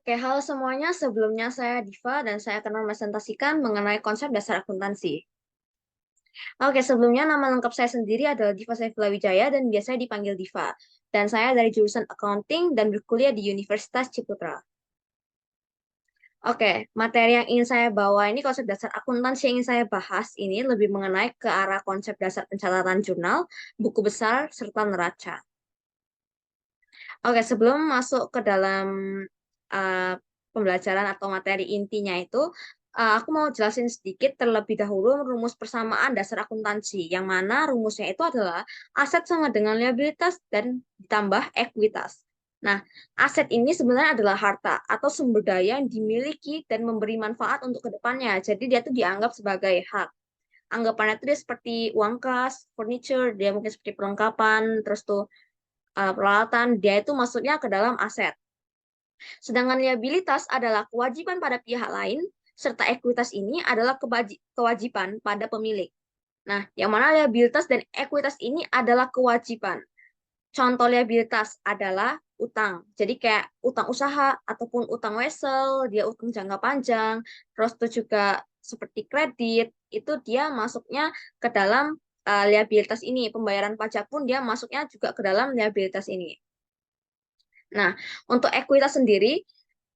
Oke, halo semuanya. Sebelumnya saya Diva dan saya akan mempresentasikan mengenai konsep dasar akuntansi. Oke, sebelumnya nama lengkap saya sendiri adalah Diva Saifullah Wijaya dan biasanya dipanggil Diva. Dan saya dari jurusan Accounting dan berkuliah di Universitas Ciputra. Oke, materi yang ingin saya bawa ini konsep dasar akuntansi yang ingin saya bahas ini lebih mengenai ke arah konsep dasar pencatatan jurnal, buku besar, serta neraca. Oke, sebelum masuk ke dalam uh, pembelajaran atau materi intinya itu, aku mau jelasin sedikit terlebih dahulu rumus persamaan dasar akuntansi, yang mana rumusnya itu adalah aset sama dengan liabilitas dan ditambah ekuitas. Nah, aset ini sebenarnya adalah harta atau sumber daya yang dimiliki dan memberi manfaat untuk kedepannya. Jadi dia tuh dianggap sebagai hak. Anggapannya itu dia seperti uang kas, furniture, dia mungkin seperti perlengkapan, terus tuh peralatan, dia itu masuknya ke dalam aset. Sedangkan liabilitas adalah kewajiban pada pihak lain, serta ekuitas ini adalah kewajiban pada pemilik. Nah, yang mana liabilitas dan ekuitas ini adalah kewajiban. Contoh liabilitas adalah utang. Jadi kayak utang usaha ataupun utang wesel, dia utang jangka panjang, terus itu juga seperti kredit, itu dia masuknya ke dalam liabilitas ini. Pembayaran pajak pun dia masuknya juga ke dalam liabilitas ini. Nah, untuk ekuitas sendiri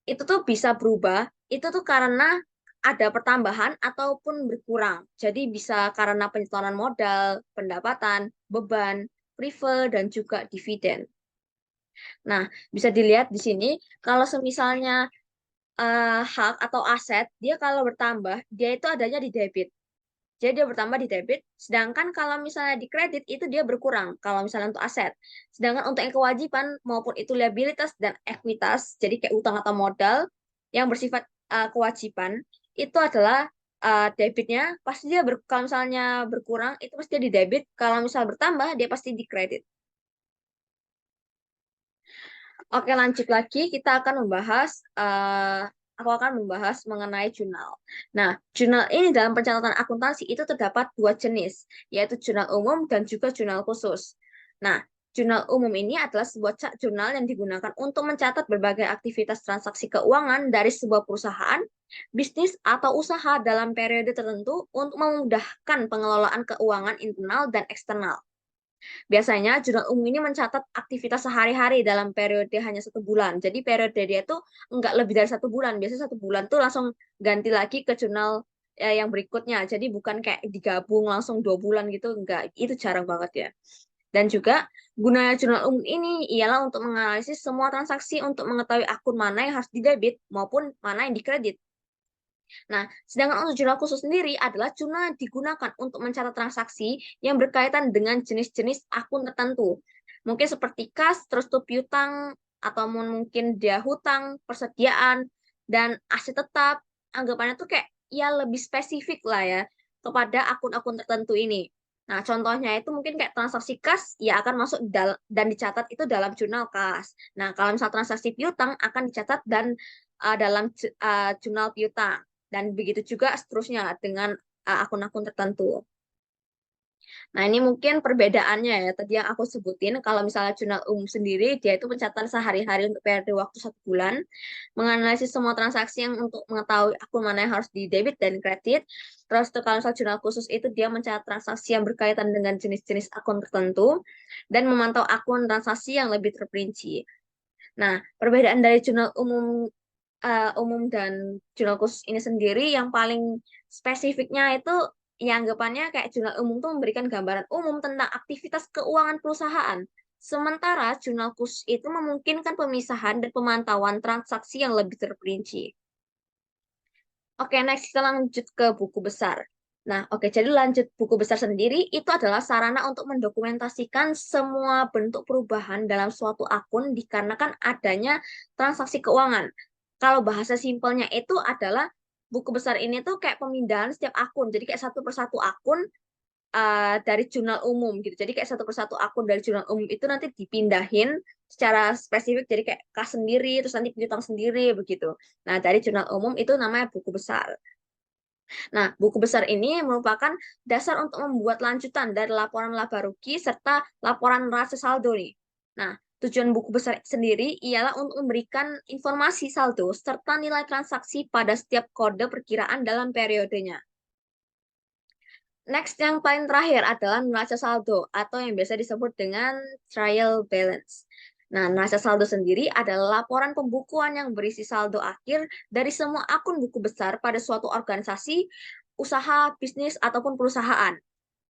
itu tuh bisa berubah, itu tuh karena ada pertambahan ataupun berkurang. Jadi bisa karena penyetoran modal, pendapatan, beban, prefer, dan juga dividen. Nah, bisa dilihat di sini, kalau semisalnya hak atau aset, dia kalau bertambah, dia itu adanya di debit. Jadi dia bertambah di debit, sedangkan kalau misalnya di kredit itu dia berkurang kalau misalnya untuk aset. Sedangkan untuk yang kewajiban maupun itu liabilitas dan ekuitas, jadi kayak utang atau modal yang bersifat kewajiban, itu adalah debitnya pasti dia kalau misalnya berkurang itu pasti dia di debit, kalau misal bertambah dia pasti di kredit. Oke, lanjut lagi. Kita akan membahas, aku akan membahas mengenai jurnal. Nah, jurnal ini dalam pencatatan akuntansi itu terdapat dua jenis, yaitu jurnal umum dan juga jurnal khusus. Nah, jurnal umum ini adalah sebuah jurnal yang digunakan untuk mencatat berbagai aktivitas transaksi keuangan dari sebuah perusahaan, bisnis, atau usaha dalam periode tertentu untuk memudahkan pengelolaan keuangan internal dan eksternal. Biasanya jurnal umum ini mencatat aktivitas sehari-hari dalam periode hanya 1 bulan. Jadi periode dia itu enggak lebih dari 1 bulan. Biasanya 1 bulan tuh langsung ganti lagi ke jurnal yang berikutnya. Jadi bukan kayak digabung langsung 2 bulan gitu. Enggak, itu jarang banget ya. Dan juga gunanya jurnal umum ini ialah untuk menganalisis semua transaksi untuk mengetahui akun mana yang harus didebit maupun mana yang dikredit. Nah, sedangkan untuk jurnal khusus sendiri adalah jurnal yang digunakan untuk mencatat transaksi yang berkaitan dengan jenis-jenis akun tertentu. Mungkin seperti kas, terus tuh piutang, atau mungkin dia hutang, persediaan, dan aset tetap. Anggapannya tuh kayak ya lebih spesifik lah ya kepada akun-akun tertentu ini. Nah, contohnya itu mungkin kayak transaksi kas, ya akan masuk dan dicatat itu dalam jurnal kas. Nah, kalau misal transaksi piutang akan dicatat dan dalam jurnal piutang. Dan begitu juga seterusnya dengan akun-akun tertentu. Nah, ini mungkin perbedaannya ya. Tadi yang aku sebutin, kalau misalnya jurnal umum sendiri, dia itu pencatatan sehari-hari untuk periode waktu 1 bulan, menganalisis semua transaksi yang untuk mengetahui akun mana yang harus di debit dan kredit. Terus tuh, kalau misalnya jurnal khusus itu dia mencatat transaksi yang berkaitan dengan jenis-jenis akun tertentu, dan memantau akun transaksi yang lebih terperinci. Nah, perbedaan dari jurnal umum dan jurnal khusus ini sendiri yang paling spesifiknya itu ya anggapannya kayak jurnal umum itu memberikan gambaran umum tentang aktivitas keuangan perusahaan. Sementara jurnal khusus itu memungkinkan pemisahan dan pemantauan transaksi yang lebih terperinci. Oke, next kita lanjut ke buku besar. Nah, oke, jadi lanjut buku besar sendiri itu adalah sarana untuk mendokumentasikan semua bentuk perubahan dalam suatu akun dikarenakan adanya transaksi keuangan. Kalau bahasa simpelnya itu adalah buku besar ini tuh kayak pemindahan setiap akun. Jadi kayak satu persatu akun dari jurnal umum gitu. Jadi kayak satu persatu akun dari jurnal umum itu nanti dipindahin secara spesifik jadi kayak kas sendiri, terus nanti piutang sendiri begitu. Nah, dari jurnal umum itu namanya buku besar. Nah, buku besar ini merupakan dasar untuk membuat lanjutan dari laporan laba rugi serta laporan neraca saldo nih. Nah, Tujuan buku besar sendiri ialah untuk memberikan informasi saldo serta nilai transaksi pada setiap kode perkiraan dalam periodenya. Next, yang paling terakhir adalah neraca saldo atau yang biasa disebut dengan trial balance. Nah, neraca saldo sendiri adalah laporan pembukuan yang berisi saldo akhir dari semua akun buku besar pada suatu organisasi, usaha, bisnis, ataupun perusahaan.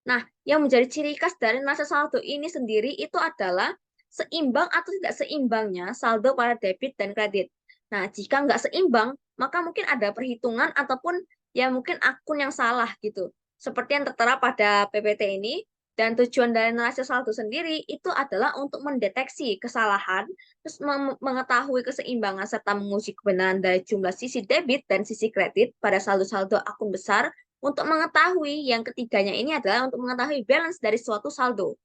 Nah, yang menjadi ciri khas dari neraca saldo ini sendiri itu adalah seimbang atau tidak seimbangnya saldo pada debit dan kredit. Nah, jika nggak seimbang, maka mungkin ada perhitungan ataupun ya mungkin akun yang salah gitu. Seperti yang tertera pada PPT ini, dan tujuan dari neraca saldo sendiri itu adalah untuk mendeteksi kesalahan, terus mengetahui keseimbangan serta menguji kebenaran dari jumlah sisi debit dan sisi kredit pada saldo-saldo akun besar untuk mengetahui yang ketiganya ini adalah untuk mengetahui balance dari suatu saldo.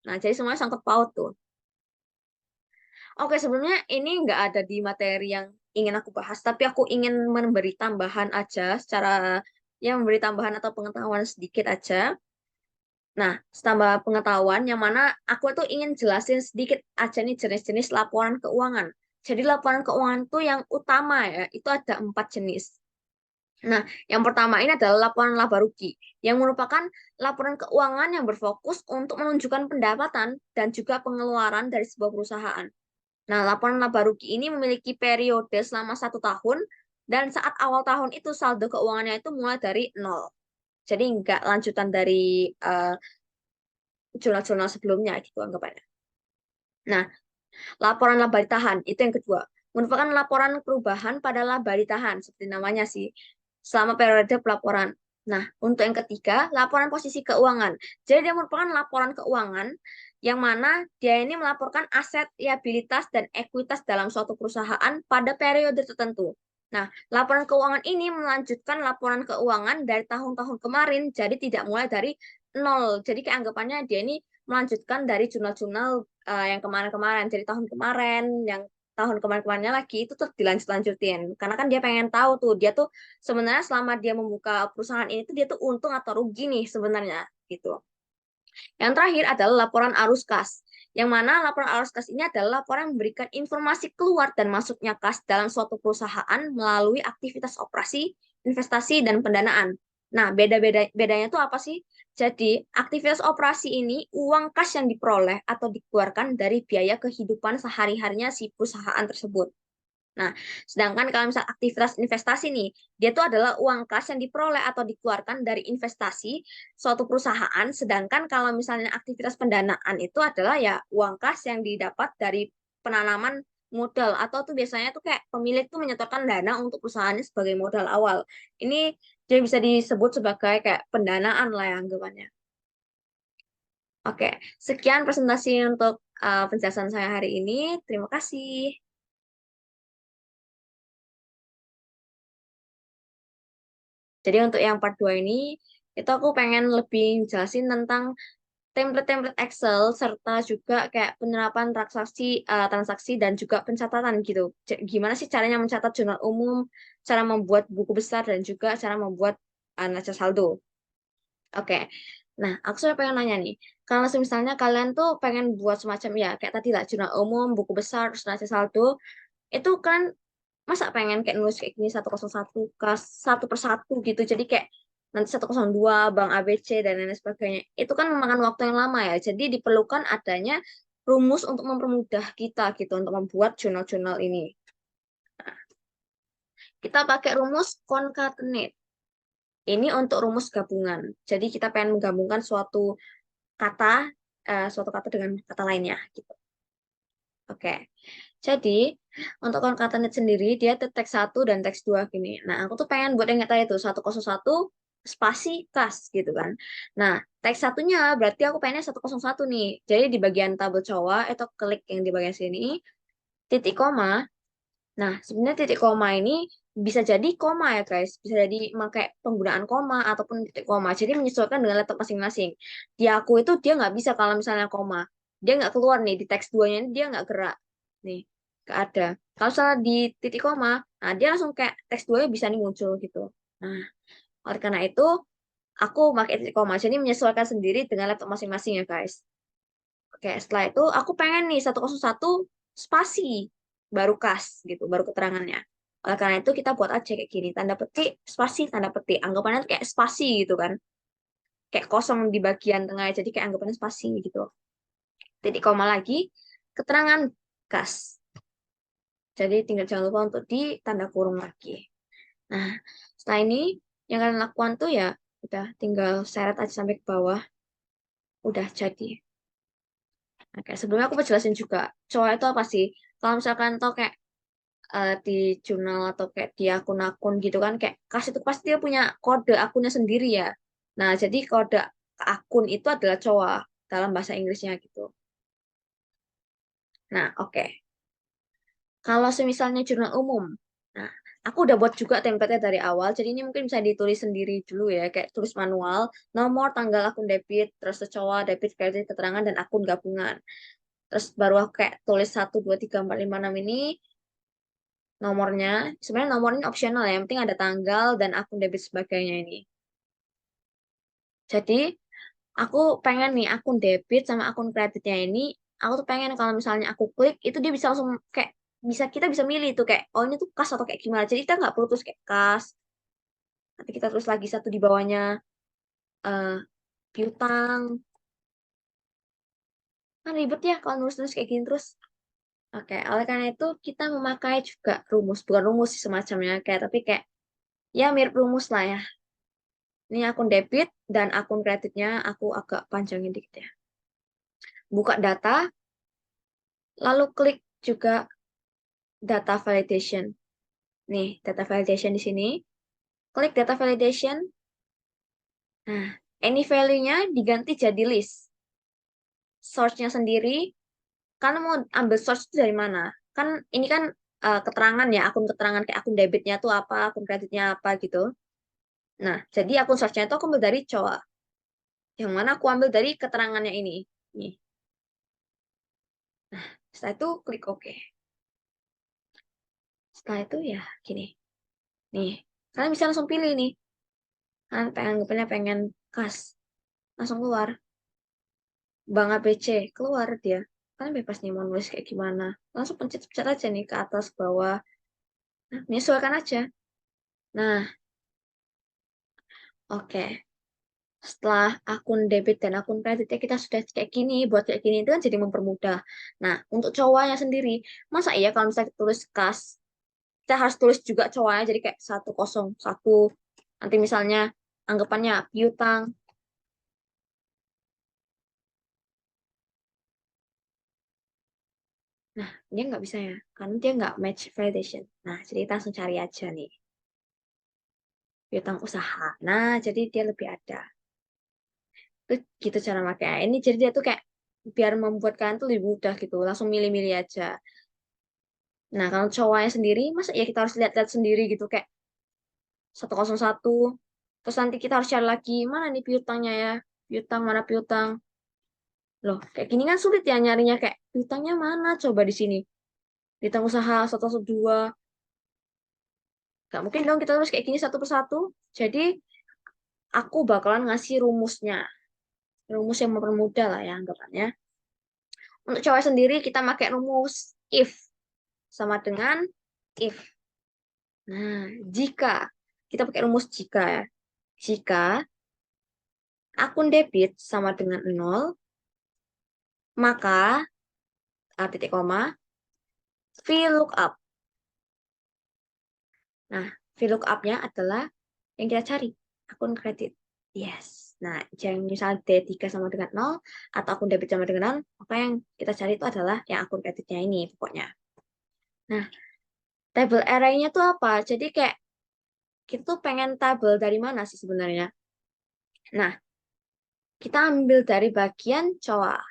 Nah, jadi semuanya sangkut paut tuh. Oke, sebelumnya ini nggak ada di materi yang ingin aku bahas, tapi aku ingin memberi tambahan aja secara yang memberi tambahan atau pengetahuan sedikit aja. Nah, tambah pengetahuan yang mana aku tuh ingin jelasin sedikit aja nih jenis-jenis laporan keuangan. Jadi laporan keuangan tuh yang utama ya, itu ada 4 jenis. Nah, yang pertama ini adalah laporan laba rugi, yang merupakan laporan keuangan yang berfokus untuk menunjukkan pendapatan dan juga pengeluaran dari sebuah perusahaan. Nah, laporan laba rugi ini memiliki periode selama 1 tahun, dan saat awal tahun itu saldo keuangannya itu mulai dari nol. Jadi nggak lanjutan dari jurnal-jurnal sebelumnya gitu anggapannya. Nah, laporan laba ditahan itu yang kedua, merupakan laporan perubahan pada laba ditahan seperti namanya sih selama periode pelaporan. Nah, untuk yang ketiga, laporan posisi keuangan. Jadi dia merupakan laporan keuangan yang mana dia ini melaporkan aset, liabilitas, dan ekuitas dalam suatu perusahaan pada periode tertentu. Nah, laporan keuangan ini melanjutkan laporan keuangan dari tahun-tahun kemarin, jadi tidak mulai dari nol. Jadi keanggapannya dia ini melanjutkan dari jurnal-jurnal yang kemarin-kemarin, jadi tahun kemarin, yang tahun kemarin-kemarinnya lagi itu tuh dilanjut-lanjutin. Karena kan dia pengen tahu tuh, dia tuh sebenarnya selama dia membuka perusahaan ini tuh dia tuh untung atau rugi nih sebenarnya gitu. Yang terakhir adalah laporan arus kas, yang mana laporan arus kas ini adalah laporan yang memberikan informasi keluar dan masuknya kas dalam suatu perusahaan melalui aktivitas operasi, investasi, dan pendanaan. Nah, bedanya itu apa sih? Jadi, aktivitas operasi ini uang kas yang diperoleh atau dikeluarkan dari biaya kehidupan sehari-harinya si perusahaan tersebut. Nah, sedangkan kalau misal aktivitas investasi nih, dia itu adalah uang kas yang diperoleh atau dikeluarkan dari investasi suatu perusahaan, sedangkan kalau misalnya aktivitas pendanaan itu adalah ya uang kas yang didapat dari penanaman modal atau tuh biasanya tuh kayak pemilik tuh menyetorkan dana untuk perusahaannya sebagai modal awal. Ini jadi bisa disebut sebagai kayak pendanaan lah ya anggapannya. Oke, sekian presentasi untuk penjelasan saya hari ini. Terima kasih. Jadi untuk yang part 2 ini, itu aku pengen lebih jelasin tentang template-template Excel serta juga kayak penerapan transaksi dan juga pencatatan gitu. Gimana sih caranya mencatat jurnal umum, cara membuat buku besar dan juga cara membuat neraca saldo. Oke. Nah, aku sudah pengen nanya nih. Kalau misalnya kalian tuh pengen buat semacam ya kayak tadi lah jurnal umum, buku besar, terus neraca saldo, itu kan masa pengen kayak nulis kayak gini 101 kelas satu per satu gitu, jadi kayak nanti 102 Bank ABC dan lain sebagainya, itu kan memakan waktu yang lama ya, jadi diperlukan adanya rumus untuk mempermudah kita gitu untuk membuat jurnal-jurnal ini. Kita pakai rumus concatenate ini untuk rumus gabungan, jadi kita pengen menggabungkan kata suatu kata dengan kata lainnya gitu. Oke. Jadi, untuk konkatenate sendiri, dia tuh teks 1 dan teks 2 gini. Nah, aku tuh pengen buat yang kayak itu, 101 spasi kas gitu kan. Nah, teks satunya berarti aku pengennya 101 nih. Jadi di bagian tabel cowok, itu klik yang di bagian sini, titik koma. Nah, sebenarnya titik koma ini bisa jadi koma ya guys. Bisa jadi pakai penggunaan koma ataupun titik koma. Jadi menyesuaikan dengan laptop masing-masing. Di aku itu dia nggak bisa kalau misalnya koma. Dia nggak keluar nih di teks 2-nya ini dia nggak gerak. Nih, nggak ada. Kalau misalnya di titik koma, nah dia langsung kayak teks 2-nya bisa nih muncul gitu. Nah, oleh karena itu aku pakai titik koma. Jadi menyesuaikan sendiri dengan laptop masing-masing ya guys. Oke, setelah itu aku pengen nih 101 spasi baru kas gitu, baru keterangannya. Oleh karena itu kita buat aja kayak gini, tanda petik, spasi, tanda petik. Anggapannya kayak spasi gitu kan. Kayak kosong di bagian tengah, jadi kayak anggapannya spasi gitu. Titik koma lagi, keterangan kas. Jadi tinggal jangan lupa untuk di tanda kurung lagi. Nah, setelah ini yang kalian lakukan tuh ya udah tinggal seret aja sampai ke bawah. Udah jadi. Oke, sebelumnya aku mau jelasin juga. COA itu apa sih? Kalau misalkan tau kayak di jurnal atau kayak di akun-akun gitu kan, kayak kas itu pasti dia punya kode akunnya sendiri ya. Nah, jadi kode akun itu adalah COA dalam bahasa Inggrisnya gitu. Nah, oke. Kalau semisalnya jurnal umum, nah, aku udah buat juga template-nya dari awal, jadi ini mungkin bisa ditulis sendiri dulu ya, kayak tulis manual, nomor, tanggal akun debit, terus secowa, debit, kredit, keterangan, dan akun gabungan. Terus baru aku kayak tulis 1, 2, 3, 4, 5, 6 ini nomornya. Sebenarnya nomor ini opsional ya, yang penting ada tanggal dan akun debit sebagainya ini. Jadi, aku pengen nih akun debit sama akun kreditnya ini, aku tuh pengen kalau misalnya aku klik, itu dia bisa langsung kayak kita bisa milih tuh kayak oh ini tuh kas atau kayak gimana. Jadi kita nggak perlu terus kayak kas. Nanti kita terus lagi satu di bawahnya eh piutang. Kan ribet ya kalau nulis-nulis kayak gini terus. Oke, oleh karena itu kita memakai juga rumus, bukan rumus sih semacamnya kayak tapi kayak ya mirip rumus lah ya. Ini akun debit dan akun kreditnya aku agak panjangin dikit ya. Buka data, lalu klik juga data validation. Nih, data validation di sini. Klik data validation. Nah, any value-nya diganti jadi list. Source-nya sendiri, kan mau ambil source itu dari mana? Kan ini kan keterangan ya, akun keterangan kayak akun debitnya tuh apa, akun kreditnya apa gitu. Nah, jadi akun source-nya itu aku ambil dari COA. Yang mana aku ambil dari keterangannya ini. Nih. Nah, setelah itu klik OK. Setelah itu ya gini. Nih, kalian bisa langsung pilih nih. Kan pengen kas. Langsung keluar. Bang ABC, keluar dia. Kalian bebas nih mau nulis kayak gimana. Langsung pencet-pencet aja nih ke atas, bawah. Nah, menyesuaikan aja. Nah, oke. Setelah akun debit dan akun kreditnya kita sudah kayak gini, buat kayak gini itu kan jadi mempermudah. Nah, untuk cowoknya sendiri, masa iya kalau misalnya tulis kas, kita harus tulis juga cowoknya jadi kayak 101. Nanti misalnya anggapannya piutang. Nah, dia nggak bisa ya, karena dia nggak match validation. Nah, jadi kita langsung cari aja nih, piutang usaha. Nah, jadi dia lebih ada. Itu gitu cara makanya. Ini jadi dia tuh kayak biar membuat kalian tuh lebih mudah gitu, langsung milih-milih aja. Nah, kalau cowoknya sendiri, masa ya kita harus lihat-lihat sendiri gitu, kayak 101. Terus nanti kita harus cari lagi, mana nih piutangnya ya? Piutang, mana piutang? Loh, kayak gini kan sulit ya nyarinya, kayak piutangnya mana coba di sini? Piutang usaha 102. Gak mungkin dong kita terus kayak gini satu persatu. Jadi, aku bakalan ngasih rumusnya. Rumus yang mempermudah lah ya anggapannya. Untuk cowok sendiri, kita pakai rumus if. Sama dengan if. Nah, jika. Kita pakai rumus jika ya. Jika akun debit sama dengan 0, maka titik koma, VLOOKUP. Nah, VLOOKUP-nya adalah yang kita cari, akun kredit. Yes. Nah, yang misal D3 sama dengan 0, atau akun debit sama dengan 0, maka yang kita cari itu adalah yang akun kreditnya ini, pokoknya. Nah, table array-nya tuh apa? Jadi kayak, kita tuh pengen tabel dari mana sih sebenarnya? Nah, kita ambil dari bagian cowok.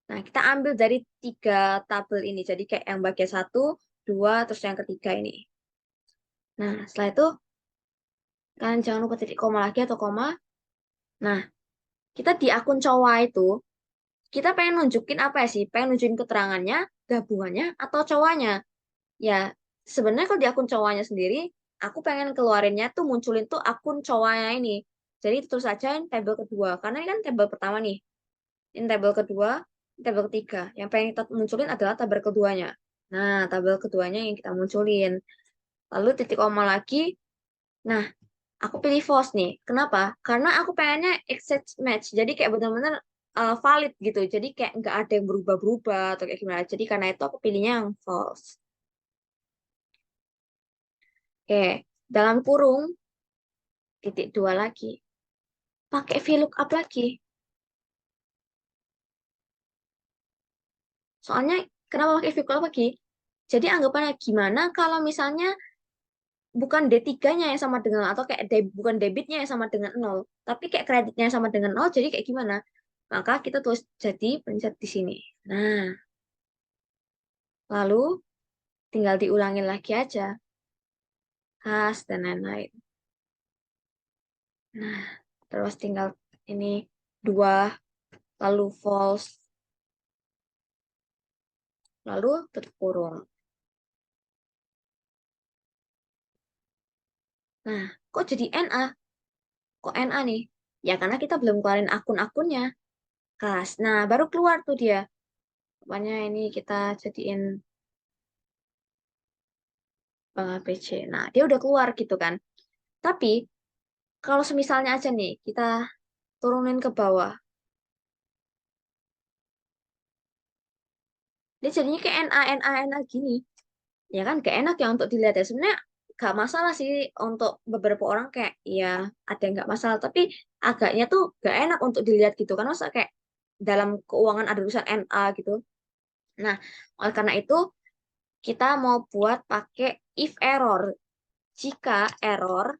Nah, kita ambil dari 3 tabel ini. Jadi kayak yang bagian 1, 2, terus yang ketiga ini. Nah, setelah itu, kalian jangan lupa titik koma lagi atau koma. Nah, kita di akun cowok itu, kita pengen nunjukin apa ya sih? Pengen nunjukin keterangannya, gabungannya, atau cowoknya. Ya, sebenarnya kalau di akun cowoknya sendiri, aku pengen keluarinnya tuh munculin tuh akun cowoknya ini. Jadi terus saja tabel kedua. Karena ini kan tabel pertama nih. Ini tabel kedua, ini tabel ketiga. Yang pengen kita munculin adalah tabel keduanya. Nah, tabel keduanya yang kita munculin. Lalu titik koma lagi. Nah, aku pilih false nih. Kenapa? Karena aku pengennya exact match. Jadi kayak benar-benar valid gitu. Jadi kayak nggak ada yang berubah-berubah atau kayak gimana. Jadi karena itu aku pilihnya yang false. Oke, dalam kurung titik dua lagi. Pakai VLOOKUP lagi. Soalnya kenapa pakai VLOOKUP lagi? Jadi anggapannya gimana kalau misalnya bukan D3-nya yang sama dengan atau kayak bukan debitnya yang sama dengan nol, tapi kayak kreditnya yang sama dengan nol, jadi kayak gimana? Maka kita tulis jadi pencet di sini. Nah, lalu tinggal diulangin lagi aja, has dan lain-lain. Nah, terus tinggal ini dua, lalu false, lalu tutup kurung. Nah, kok jadi NA? Kok NA nih? Ya karena kita belum keluarin akun-akunnya. Kas. Nah, baru keluar tuh dia. Pokoknya ini kita jadiin Bank ABC. Nah, dia udah keluar gitu kan. Tapi, kalau semisalnya aja nih, kita turunin ke bawah. Dia jadinya kayak NA gini. Ya kan, gak enak ya untuk dilihat ya. Sebenarnya gak masalah sih untuk beberapa orang kayak, ya ada yang gak masalah. Tapi agaknya tuh gak enak untuk dilihat gitu. Kan masa kayak dalam keuangan ada tulisan NA gitu. Nah, oleh karena itu, kita mau buat pakai if error. Jika error,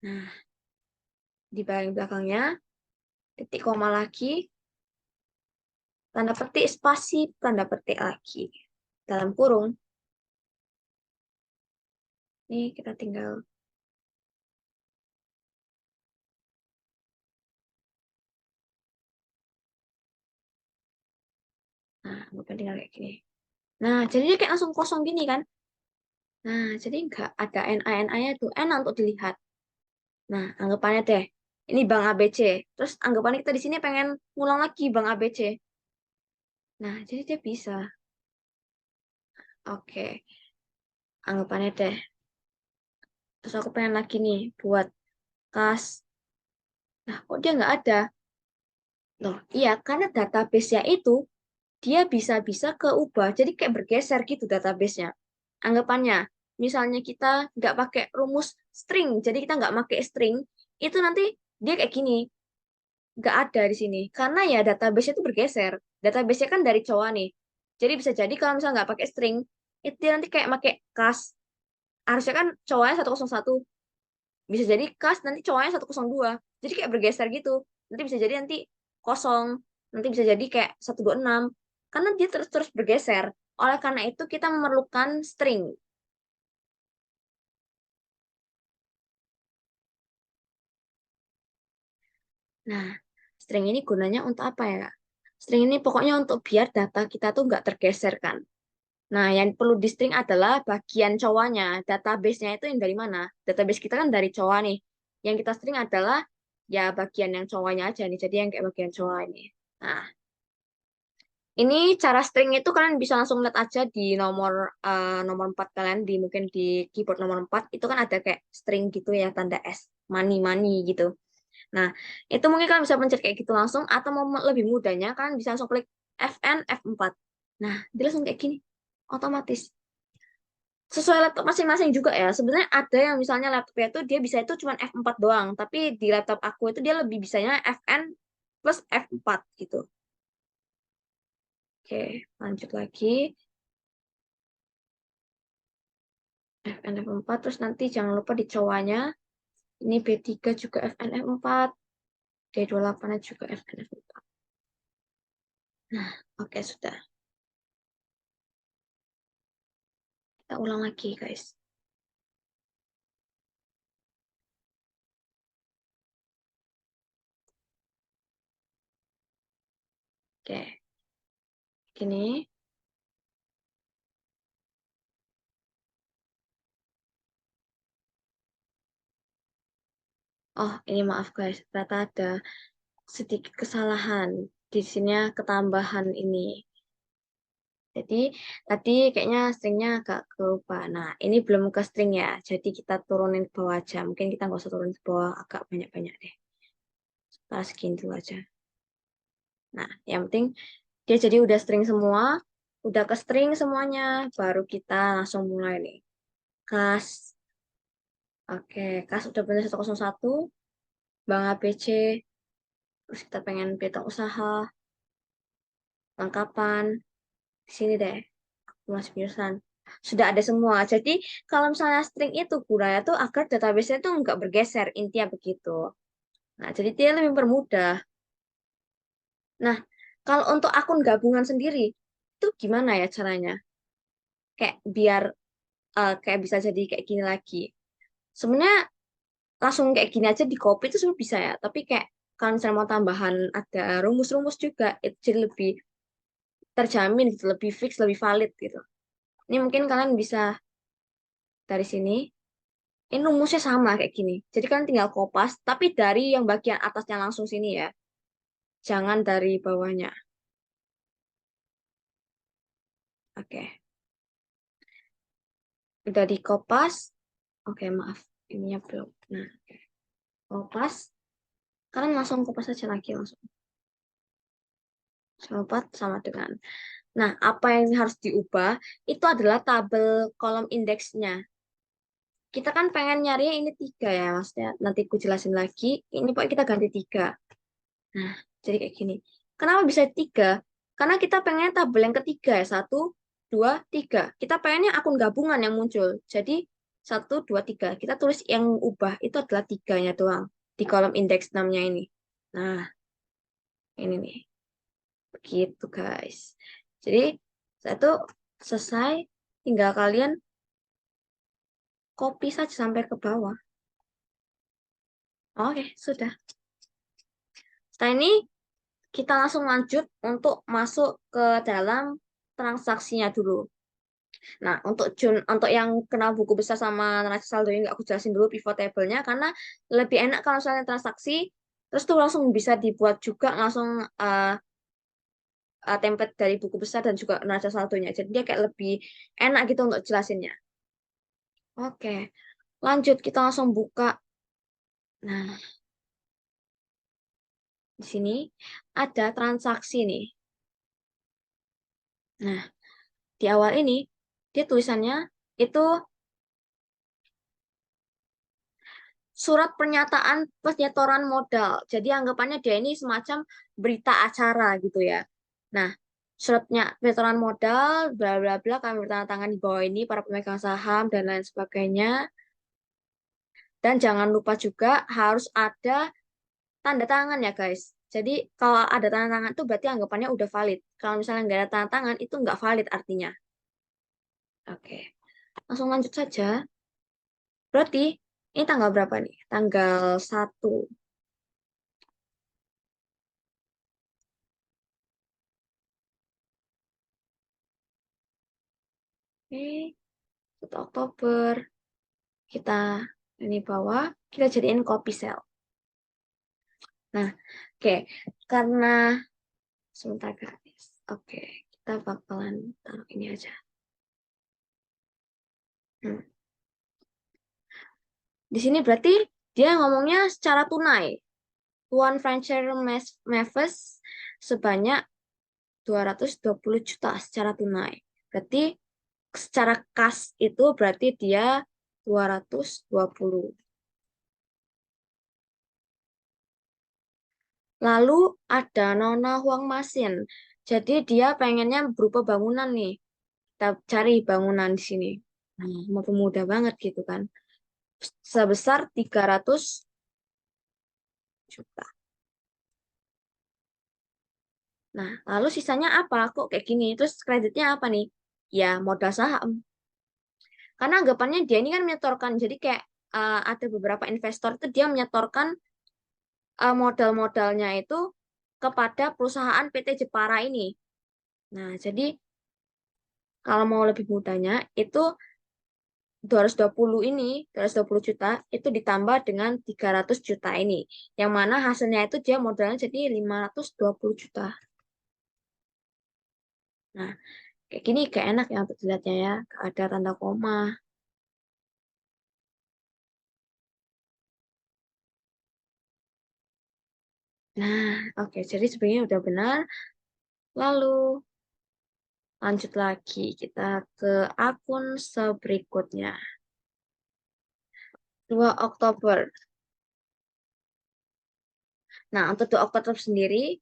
nah di bagian belakangnya, titik koma lagi, tanda petik spasi, tanda petik lagi. Dalam kurung, ini kita tinggal, nah, bukan tinggal kayak gini. Nah, jadi dia kayak langsung kosong gini kan. Nah, jadi nggak ada NA-NA-nya tuh, enak untuk dilihat. Nah, anggapannya deh, ini Bank ABC. Terus anggapannya kita di sini pengen ngulang lagi Bank ABC. Nah, jadi dia bisa. Oke, anggapannya deh. Terus aku pengen lagi nih buat kas. Nah, kok dia nggak ada? Loh, iya, karena database-nya itu dia bisa-bisa keubah. Jadi kayak bergeser gitu database-nya. Anggapannya, misalnya kita nggak pakai rumus string, jadi kita nggak pakai string, itu nanti dia kayak gini, nggak ada di sini. Karena ya database itu bergeser. Database-nya kan dari Jawa nih. Jadi bisa jadi kalau misalnya nggak pakai string, itu dia nanti kayak pakai kas. Harusnya kan cowoknya 101. Bisa jadi kas nanti cowoknya 102. Jadi kayak bergeser gitu. Nanti bisa jadi nanti kosong. Nanti bisa jadi kayak 126. Karena dia terus-terus bergeser. Oleh karena itu kita memerlukan string. Nah, string ini gunanya untuk apa ya? String ini pokoknya untuk biar data kita tuh nggak tergeser kan. Nah, yang perlu di string adalah bagian cowoknya. Database-nya itu yang dari mana? Database kita kan dari cowok nih. Yang kita string adalah ya bagian yang cowoknya aja nih. Jadi yang kayak bagian cowok ini. Nah, ini cara string itu kalian bisa langsung lihat aja di nomor 4 kalian di mungkin di keyboard nomor 4 itu kan ada kayak string gitu ya tanda S money money gitu. Nah, itu mungkin kalian bisa pencet kayak gitu langsung atau mau lebih mudahnya kalian bisa langsung klik Fn F4. Nah, dia langsung kayak gini otomatis. Sesuai laptop masing-masing juga ya. Sebenarnya ada yang misalnya laptopnya itu dia bisa itu cuma F4 doang, tapi di laptop aku itu dia lebih bisanya Fn plus F4 gitu. Oke, lanjut lagi. FNF4 terus nanti jangan lupa dicowanya ini B3 juga FNF4 D28 juga FNF4. Nah, oke sudah, kita ulang lagi guys. Oke, gini. Oh, ini maaf guys, ternyata ada sedikit kesalahan. di sini ketambahan ini. Jadi tadi kayaknya stringnya agak kelupa. Nah, ini belum ke string ya. Jadi kita turunin ke bawah aja. Mungkin kita nggak usah turunin ke bawah agak banyak-banyak deh. Kita segini dulu aja. Nah, yang penting dia jadi udah string semua. Udah ke string semuanya. Baru kita langsung mulai nih. Kas. Oke, kas udah bener 101. Bank ABC. Terus kita pengen berita usaha. Lengkapan. Di sini deh. Mas Pirsan. Sudah ada semua. Jadi kalau misalnya string itu Guraya tuh agar database-nya tuh nggak bergeser, intinya begitu. Nah, jadi dia lebih mempermudah. Nah, kalau untuk akun gabungan sendiri, itu gimana ya caranya? Kayak biar kayak bisa jadi kayak gini lagi. Sebenarnya langsung kayak gini aja di copy itu sebenarnya bisa ya. Tapi kayak kalau misalnya mau tambahan ada rumus-rumus juga, itu jadi lebih terjamin gitu, lebih fix, lebih valid gitu. Ini mungkin kalian bisa dari sini. Ini rumusnya sama kayak gini. Jadi kan tinggal kopas, tapi dari yang bagian atasnya langsung sini ya. Jangan dari bawahnya. Oke. Udah di kopas. Oke, maaf. Ininya belum. Nah, kopas. Kalian langsung kopas aja lagi langsung. Sobat sama dengan. Nah, apa yang harus diubah? Itu adalah tabel kolom indeksnya. Kita kan pengen nyari ini tiga ya, maksudnya. Nanti aku jelasin lagi. Ini pokoknya kita ganti tiga. Nah, jadi kayak gini. Kenapa bisa tiga? Karena kita pengen tabel yang ketiga ya. Satu, dua, tiga. Kita pengennya akun gabungan yang muncul. Jadi, satu, dua, tiga. Kita tulis yang ubah itu adalah tiganya doang. Di kolom indeks 6-nya ini. Nah, ini nih. Begitu, guys. Jadi, satu selesai. Tinggal kalian copy saja sampai ke bawah. Oke, sudah. Setelah ini, kita langsung lanjut untuk masuk ke dalam transaksinya dulu. Nah, untuk yang kena buku besar sama neraca saldo ini aku jelasin dulu pivot table-nya karena lebih enak kalau misalnya transaksi terus tuh langsung bisa dibuat juga langsung template dari buku besar dan juga neraca saldonya. Jadi dia kayak lebih enak gitu untuk jelasinnya. Oke, lanjut kita langsung buka. Nah, di sini ada transaksi nih. Nah, di awal ini dia tulisannya itu surat pernyataan penyetoran modal. Jadi anggapannya dia ini semacam berita acara gitu ya. Nah, suratnya penyetoran modal, bla bla bla, kami bertanda tangan di bawah ini para pemegang saham dan lain sebagainya. Dan jangan lupa juga harus ada tanda tangan ya guys. Jadi kalau ada tanda tangan itu berarti anggapannya udah valid. Kalau misalnya nggak ada tanda tangan itu nggak valid artinya. Oke, langsung lanjut saja. Berarti ini tanggal berapa nih? Tanggal 1. Oke, 1 Oktober. Kita ini bawah, kita jadiin copy cell. Nah, oke, karena sebentar guys. Oke, kita bakalan taruh ini aja. Hmm. Di sini berarti dia ngomongnya secara tunai. Tuan Francer Mavis sebanyak 220 juta secara tunai. Berarti secara kas itu berarti dia 220. Lalu ada Nona Huang Masin. Jadi dia pengennya berupa bangunan nih. Kita cari bangunan di sini. Nah, mempermudah banget gitu kan. Sebesar 300 juta. Nah, lalu sisanya apa? Kok kayak gini? Terus kreditnya apa nih? Ya, modal saham. Karena anggapannya dia ini kan menyetorkan. Jadi kayak ada beberapa investor itu dia menyetorkan modal-modalnya itu kepada perusahaan PT Jepara ini. Nah, jadi kalau mau lebih mudahnya itu 220 ini, 220 juta itu ditambah dengan 300 juta ini. Yang mana hasilnya itu dia modalnya jadi 520 juta. Nah, kayak gini kayak enak ya untuk dilihatnya ya. Gak ada tanda koma. Nah, oke. Jadi sebenarnya udah benar. Lalu lanjut lagi kita ke akun seberikutnya. 2 Oktober. Nah, untuk 2 Oktober sendiri,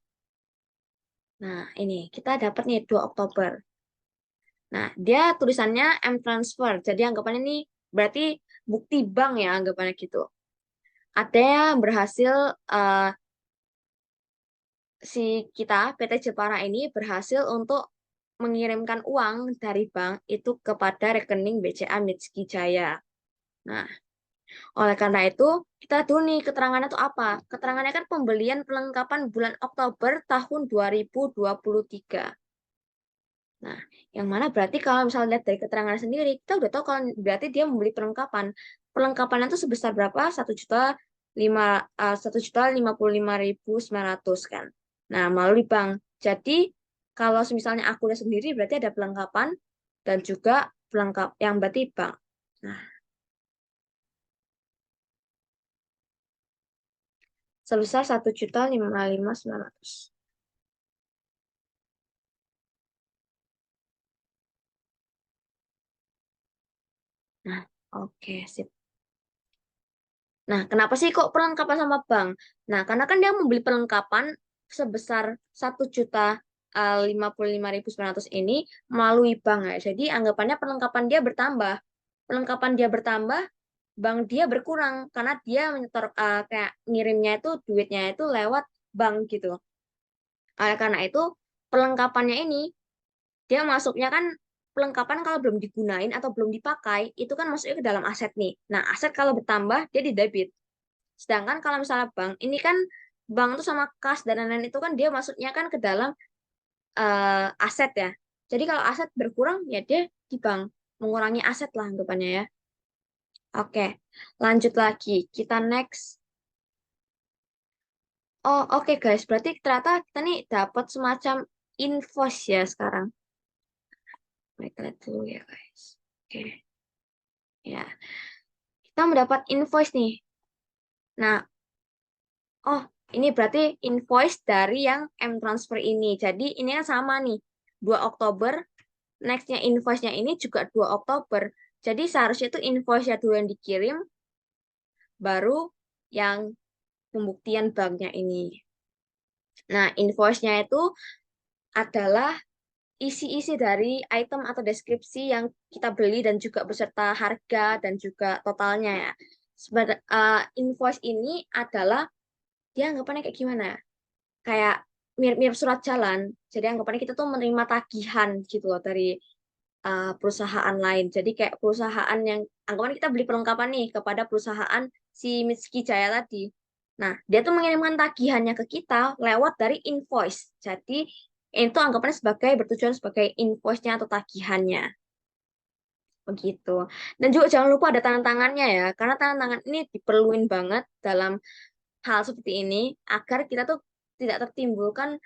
nah ini kita dapat nih 2 Oktober. Nah, dia tulisannya M-Transfer. Jadi anggapannya ini berarti bukti bank ya anggapannya gitu. Ada yang berhasil, si kita, PT Jepara ini berhasil untuk mengirimkan uang dari bank itu kepada rekening BCA Mitsuki Jaya. Nah, oleh karena itu, kita dulu nih keterangannya itu apa? Keterangannya kan pembelian perlengkapan bulan Oktober tahun 2023. Nah, yang mana berarti kalau misalnya lihat dari keterangan sendiri, kita udah tahu kalau berarti dia membeli perlengkapan. Perlengkapannya itu sebesar berapa? 1.055.900 kan. Nah, melalui bank. Jadi, kalau misalnya aku lihat sendiri, berarti ada perlengkapan dan juga pelengkap yang berarti bank. Nah, sebesar 1.055.900. Nah, oke, sip. Nah, kenapa sih kok perlengkapan sama bank? Nah, karena kan dia membeli perlengkapan sebesar 1.055.900 ini melalui bank ya. Jadi anggapannya perlengkapan dia bertambah. Perlengkapan dia bertambah, bank dia berkurang karena dia menyetor, kayak ngirimnya itu duitnya itu lewat bank gitu. Oleh karena itu, perlengkapannya ini dia masuknya kan perlengkapan kalau belum digunain atau belum dipakai, itu kan masuknya ke dalam aset nih. Nah, aset kalau bertambah, dia di debit. Sedangkan kalau misalnya bank, ini kan bank tuh sama kas dan lain-lain itu kan dia masuknya kan ke dalam, aset ya. Jadi kalau aset berkurang, ya dia di bank. Mengurangi aset lah anggapannya ya. Oke, lanjut lagi. Kita next. Oh, oke guys. Berarti ternyata kita nih dapat semacam invoice ya sekarang. Baik, lihat dulu ya guys. Oke, ya. Kita mendapat invoice nih. Nah, oh, ini berarti invoice dari yang M-Transfer ini. Jadi ini kan sama nih. 2 Oktober, nextnya invoice-nya ini juga 2 Oktober. Jadi seharusnya itu invoice-nya dulu yang dikirim, baru yang pembuktian banknya ini. Nah, invoice-nya itu adalah isi-isi dari item atau deskripsi yang kita beli dan juga beserta harga dan juga totalnya ya. Invoice ini adalah dia anggapannya kayak gimana ya? Kayak mirip-mirip surat jalan. Jadi anggapannya kita tuh menerima tagihan gitu loh dari, perusahaan lain. Jadi kayak perusahaan yang anggapan kita beli perlengkapan nih kepada perusahaan si Mitsuki Jaya tadi. Nah, dia tuh mengirimkan tagihannya ke kita lewat dari invoice. Jadi itu anggapannya sebagai bertujuan sebagai invoice-nya atau tagihannya. Begitu. Dan juga jangan lupa ada tanda tangannya ya, karena tanda tangan ini diperluin banget dalam hal seperti ini agar kita tuh tidak tertimbulkan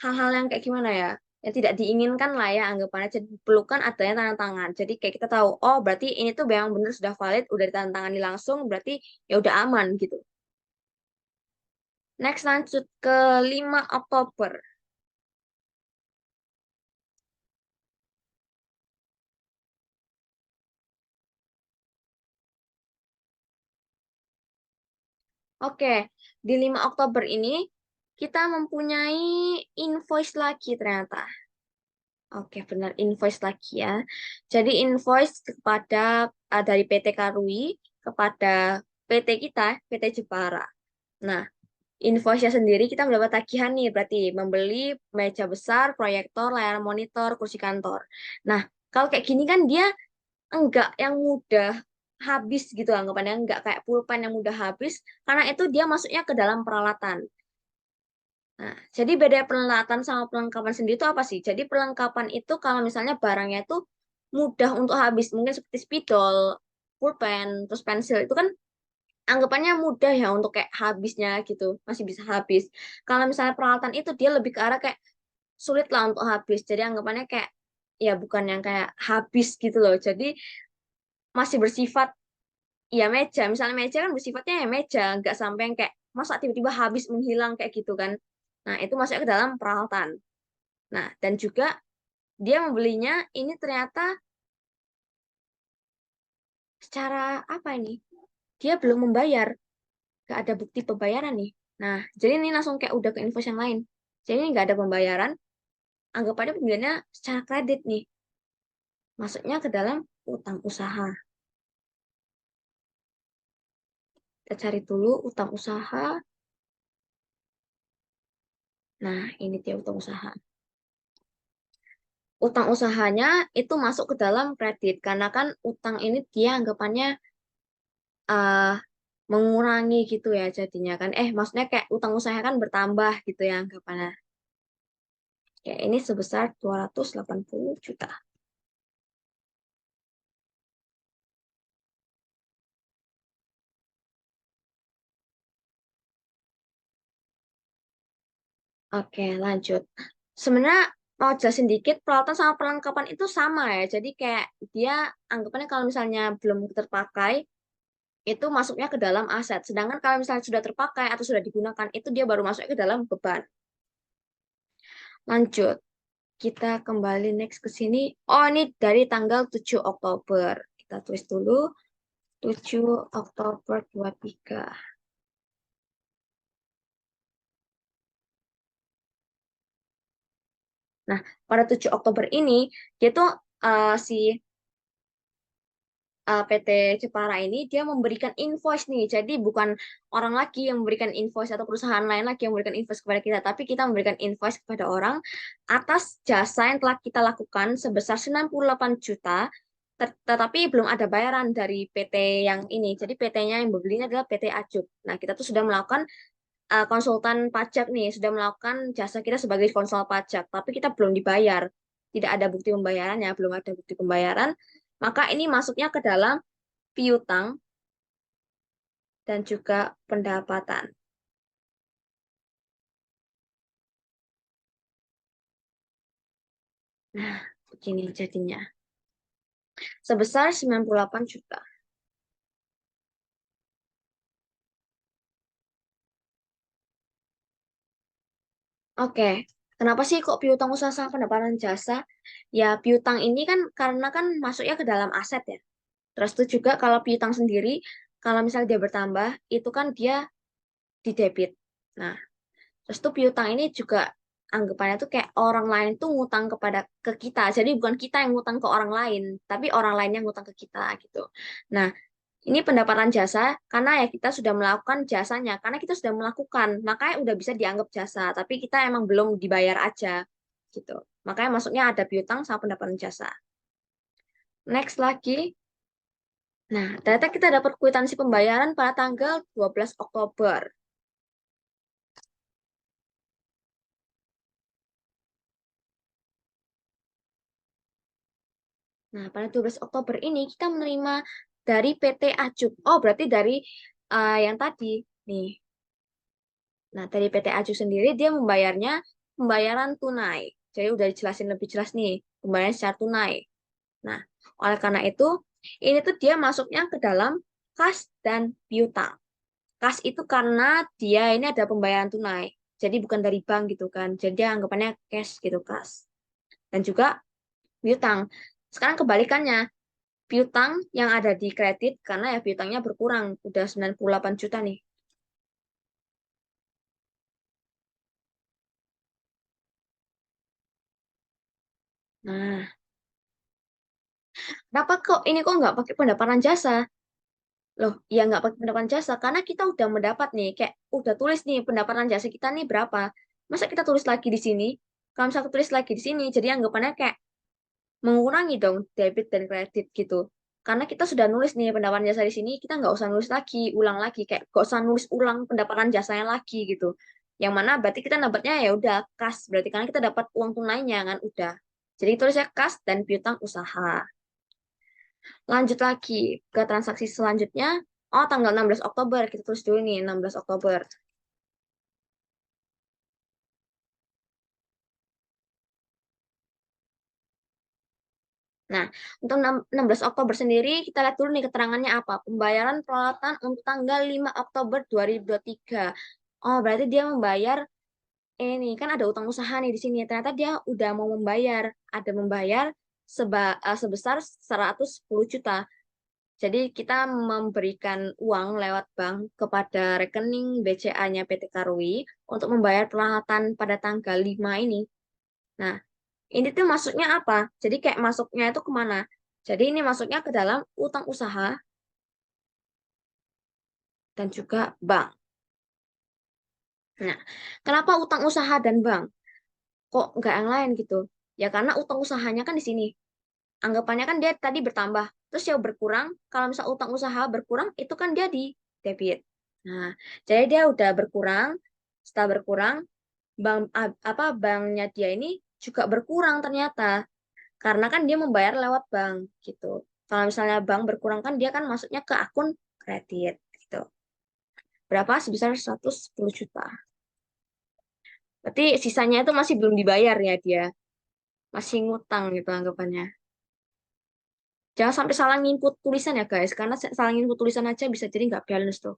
hal-hal yang kayak gimana ya, yang tidak diinginkan lah ya anggapannya. Jadi diperlukan adanya tanda tangan, jadi kayak kita tahu oh berarti ini tuh memang benar sudah valid, udah ditandatangani langsung, berarti ya udah aman gitu. Next, lanjut ke 5 Oktober. Oke, di 5 Oktober ini kita mempunyai invoice lagi ternyata. Oke, benar invoice lagi ya. Jadi invoice kepada, dari PT Karui kepada PT kita, PT Jepara. Nah, invoice-nya sendiri kita mendapat tagihan nih, berarti membeli meja besar, proyektor, layar monitor, kursi kantor. Nah, kalau kayak gini kan dia enggak yang mudah habis gitu anggapannya, enggak kayak pulpen yang mudah habis, karena itu dia masuknya ke dalam peralatan. Nah, jadi beda peralatan sama perlengkapan sendiri itu apa sih? Jadi perlengkapan itu kalau misalnya barangnya itu mudah untuk habis, mungkin seperti spidol, pulpen, terus pensil itu kan anggapannya mudah ya untuk kayak habisnya gitu, masih bisa habis. Kalau misalnya peralatan itu dia lebih ke arah kayak sulit lah untuk habis. Jadi anggapannya kayak ya bukan yang kayak habis gitu loh. Jadi masih bersifat ya meja. Misalnya meja kan bersifatnya ya meja, nggak sampai yang kayak masa tiba-tiba habis menghilang kayak gitu kan. Nah, itu masuknya ke dalam peralatan. Nah, dan juga dia membelinya ini ternyata secara apa ini? Dia belum membayar, nggak ada bukti pembayaran nih. Nah, jadi ini langsung kayak udah ke invoice yang lain. Jadi ini nggak ada pembayaran, anggap aja pembeliannya secara kredit nih. Masuknya ke dalam utang usaha. Kita cari dulu utang usaha. Nah, ini dia utang usaha. Utang usahanya itu masuk ke dalam kredit karena kan utang ini dia anggapannya eh mengurangi gitu ya jadinya kan. Maksudnya kayak utang usaha kan bertambah gitu ya anggapannya. Ya, ini sebesar 280 juta. Oke, lanjut. Sebenarnya mau jelasin dikit, peralatan sama perlengkapan itu sama ya. Jadi kayak dia anggapannya kalau misalnya belum terpakai, itu masuknya ke dalam aset. Sedangkan kalau misalnya sudah terpakai atau sudah digunakan, itu dia baru masuk ke dalam beban. Lanjut, kita kembali next ke sini. Oh, ini dari tanggal 7 Oktober. Kita tulis dulu, 7 Oktober 23. Nah, pada 7 Oktober ini, dia tuh si PT Jepara ini dia memberikan invoice nih. Jadi bukan orang lagi yang memberikan invoice atau perusahaan lain lagi yang memberikan invoice kepada kita, tapi kita memberikan invoice kepada orang atas jasa yang telah kita lakukan sebesar 98 juta, tetapi belum ada bayaran dari PT yang ini. Jadi PT-nya yang membelinya adalah PT Acup. Nah, kita tuh sudah melakukan konsultan pajak nih, sudah melakukan jasa kita sebagai konsul pajak, tapi kita belum dibayar. Tidak ada bukti pembayarannya, belum ada bukti pembayaran. Maka ini masuknya ke dalam piutang dan juga pendapatan. Nah, begini jadinya. Sebesar 98 juta. Oke, kenapa sih kok piutang usaha sama pendapatan jasa? Ya, piutang ini kan karena kan masuknya ke dalam aset ya. Terus itu juga kalau piutang sendiri, kalau misalnya dia bertambah, itu kan dia di debit. Nah, terus tuh piutang ini juga anggapannya tuh kayak orang lain tuh ngutang ke kita. Jadi bukan kita yang ngutang ke orang lain, tapi orang lain yang ngutang ke kita gitu. Nah, ini pendapatan jasa karena ya kita sudah melakukan jasanya, karena kita sudah melakukan, makanya udah bisa dianggap jasa, tapi kita emang belum dibayar aja gitu. Makanya masuknya ada piutang sama pendapatan jasa. Next lagi. Nah, ternyata kita dapat kwitansi pembayaran pada tanggal 12 Oktober. Nah, pada 12 Oktober ini kita menerima dari PT Acup. Oh, berarti dari yang tadi nih. Nah, dari PT Acup sendiri dia membayarnya pembayaran tunai. Jadi udah dijelasin lebih jelas nih, pembayaran secara tunai. Nah, oleh karena itu, ini tuh dia masuknya ke dalam kas dan piutang. Kas itu karena dia ini ada pembayaran tunai. Jadi bukan dari bank gitu kan. Jadi dia anggapannya cash gitu, kas. Dan juga piutang. Sekarang kebalikannya, piutang yang ada di kredit karena ya piutangnya berkurang. Udah 98 juta nih. Nah, kenapa kok ini kok nggak pakai pendapatan jasa? Loh, ya nggak pakai pendapatan jasa karena kita udah mendapat nih, kayak udah tulis nih pendapatan jasa kita nih berapa. Masa kita tulis lagi di sini? Kalau misalnya tulis lagi di sini, jadi anggapannya kayak mengurangi dong debit dan kredit gitu. Karena kita sudah nulis nih pendapatan jasa di sini, kita nggak usah nulis lagi, ulang lagi, kayak nggak usah nulis ulang pendapatan jasanya lagi gitu. Yang mana berarti kita dapatnya ya udah kas, berarti karena kita dapat uang tunainya kan udah. Jadi tulisnya kas dan piutang usaha. Lanjut lagi ke transaksi selanjutnya. Oh, tanggal 16 Oktober. Kita tulis dulu nih, 16 Oktober. Nah, untuk 16 Oktober sendiri, kita lihat dulu nih keterangannya apa. Pembayaran peralatan untuk tanggal 5 Oktober 2023. Oh, berarti dia membayar, ini kan ada utang usaha nih di sini. Ternyata dia udah mau membayar. Ada membayar sebesar 110 juta. Jadi kita memberikan uang lewat bank kepada rekening BCA-nya PT Karwi untuk membayar peralatan pada tanggal 5 ini. Nah, ini tuh masuknya apa? Jadi kayak masuknya itu kemana? Jadi ini masuknya ke dalam utang usaha dan juga bank. Nah, kenapa utang usaha dan bank? Kok nggak yang lain gitu? Ya karena utang usahanya kan di sini. Anggapannya kan dia tadi bertambah. Terus ya berkurang. Kalau misal utang usaha berkurang, itu kan dia di debit. Nah, jadi dia udah berkurang. Setelah berkurang, banknya dia ini juga berkurang ternyata. Karena kan dia membayar lewat bank gitu. Kalau misalnya bank berkurang kan dia kan masuknya ke akun kredit gitu. Berapa? Sebesar 110 juta. Berarti sisanya itu masih belum dibayar ya dia. Masih ngutang gitu anggapannya. Jangan sampai salah nginput tulisan ya guys. Karena salah nginput tulisan aja bisa jadi nggak balance tuh.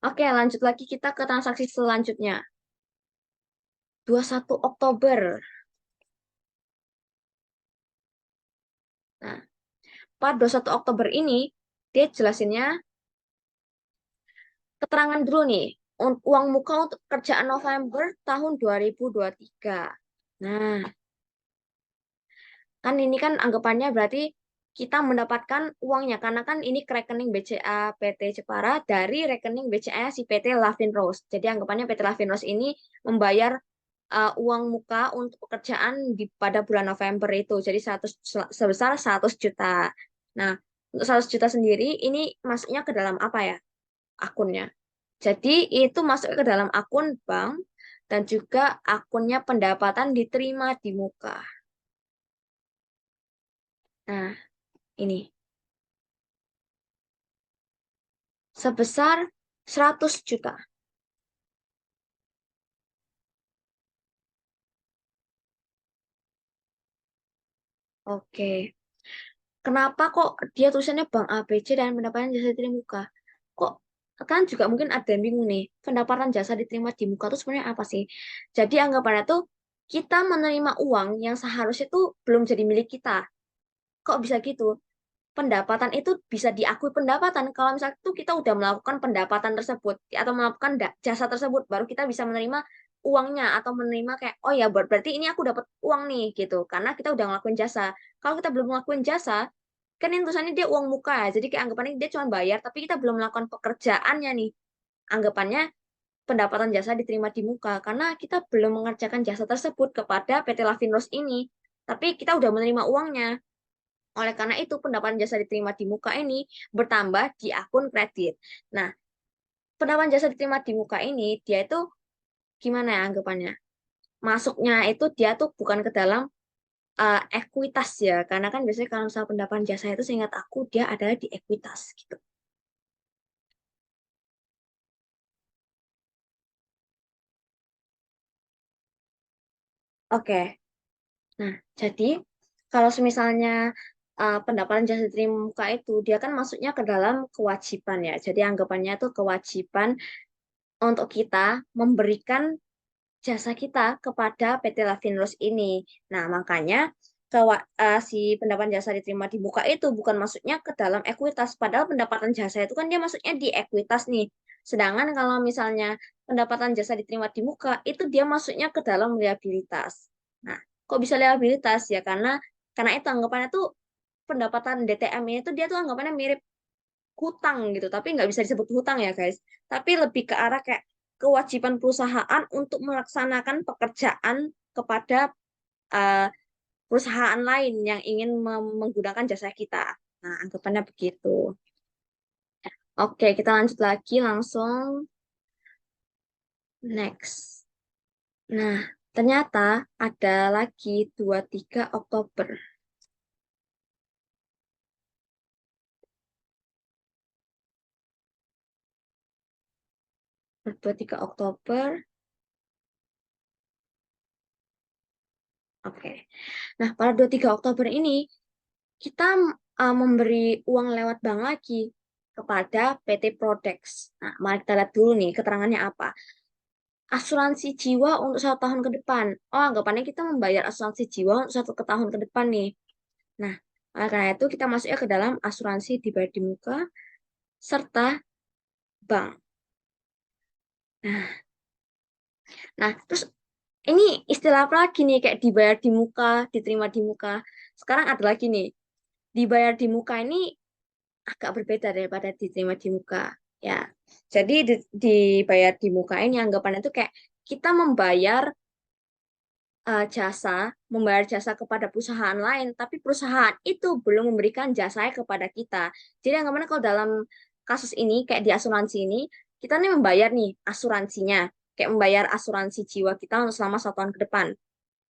Oke, lanjut lagi kita ke transaksi selanjutnya. 21 Oktober. Nah, pada 21 Oktober ini, dia jelasinnya keterangan dulu nih. Uang muka untuk kerjaan November tahun 2023. Nah, kan ini kan anggapannya berarti kita mendapatkan uangnya. Karena kan ini ke rekening BCA PT Jepara dari rekening BCA si PT Lavin Rose. Jadi anggapannya PT Lavin Rose ini membayar uang muka untuk pekerjaan pada bulan November itu. Jadi sebesar 100 juta. Nah, untuk 100 juta sendiri ini masuknya ke dalam apa ya? Akunnya. Jadi itu masuk ke dalam akun bank dan juga akunnya pendapatan diterima di muka. Nah, ini sebesar 100 juta. Oke. Kenapa kok dia tulisannya Bank ABC dan pendapatan jasa diterima di muka? Kok kan juga mungkin ada yang bingung nih. Pendapatan jasa diterima di muka itu sebenarnya apa sih? Jadi anggapannya tuh kita menerima uang yang seharusnya itu belum jadi milik kita. Kok bisa gitu? Pendapatan itu bisa diakui pendapatan kalau misalnya itu kita udah melakukan pendapatan tersebut atau melakukan jasa tersebut baru kita bisa menerima uangnya atau menerima kayak oh ya berarti ini aku dapat uang nih gitu karena kita udah ngelakuin jasa. Kalau kita belum ngelakuin jasa kan yang tulisannya dia uang muka ya jadi kayak anggapannya dia cuma bayar tapi kita belum melakukan pekerjaannya nih anggapannya pendapatan jasa diterima di muka karena kita belum mengerjakan jasa tersebut kepada PT Lavinros ini tapi kita udah menerima uangnya. Oleh karena itu, pendapatan jasa diterima di muka ini bertambah di akun kredit. Nah, pendapatan jasa diterima di muka ini, dia itu gimana ya anggapannya? Masuknya itu dia tuh bukan ke dalam ekuitas ya. Karena kan biasanya kalau misalnya pendapatan jasa itu seingat aku, dia adalah di ekuitas gitu. Oke, nah jadi kalau misalnya pendapatan jasa diterima muka itu, dia kan masuknya ke dalam kewajiban ya. Jadi anggapannya itu kewajiban untuk kita memberikan jasa kita kepada PT Lavinus ini. Nah, makanya si pendapatan jasa diterima di muka itu bukan masuknya ke dalam ekuitas. Padahal pendapatan jasa itu kan dia masuknya di ekuitas nih. Sedangkan kalau misalnya pendapatan jasa diterima di muka, itu dia masuknya ke dalam liabilitas. Nah, kok bisa liabilitas ya? Karena itu anggapannya tuh pendapatan DTM ini tuh dia tuh anggapannya mirip hutang gitu, tapi nggak bisa disebut hutang ya guys. Tapi lebih ke arah kayak kewajiban perusahaan untuk melaksanakan pekerjaan kepada uh, perusahaan lain yang ingin menggunakan jasa kita. Nah, anggapannya begitu. Oke, kita lanjut lagi langsung next. Nah, ternyata ada lagi 23 Oktober. 23 Oktober. Oke. Nah, pada 23 Oktober ini kita memberi uang lewat bank lagi kepada PT Prodex. Nah, mari kita lihat dulu nih keterangannya apa. Asuransi jiwa untuk 1 tahun ke depan. Oh, anggapannya kita membayar asuransi jiwa untuk 1 tahun ke depan nih. Nah, oleh karena itu kita masuknya ke dalam asuransi dibayar di muka serta bank. Nah, terus ini istilah apa lagi nih kayak dibayar di muka, diterima di muka. Sekarang ada lagi nih, dibayar di muka ini agak berbeda daripada diterima di muka. Ya, jadi dibayar di muka ini anggapannya itu kayak kita membayar jasa kepada perusahaan lain, tapi perusahaan itu belum memberikan jasanya kepada kita. Jadi anggapannya kalau dalam kasus ini, kayak di asuransi ini, kita nih membayar nih asuransinya, kayak membayar asuransi jiwa kita untuk selama 1 tahun ke depan.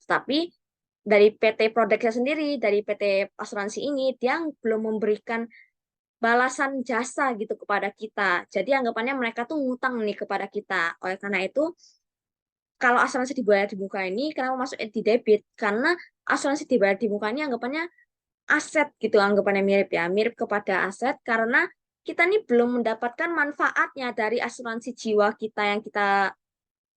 Tapi dari PT Produknya sendiri, dari PT asuransi ini, dia belum memberikan balasan jasa gitu kepada kita. Jadi anggapannya mereka tuh ngutang nih kepada kita. Oleh karena itu, kalau asuransi dibayar di muka ini, kenapa masuk di debit? Karena asuransi dibayar di muka ini anggapannya aset gitu, anggapannya mirip ya, mirip kepada aset karena kita nih belum mendapatkan manfaatnya dari asuransi jiwa kita yang kita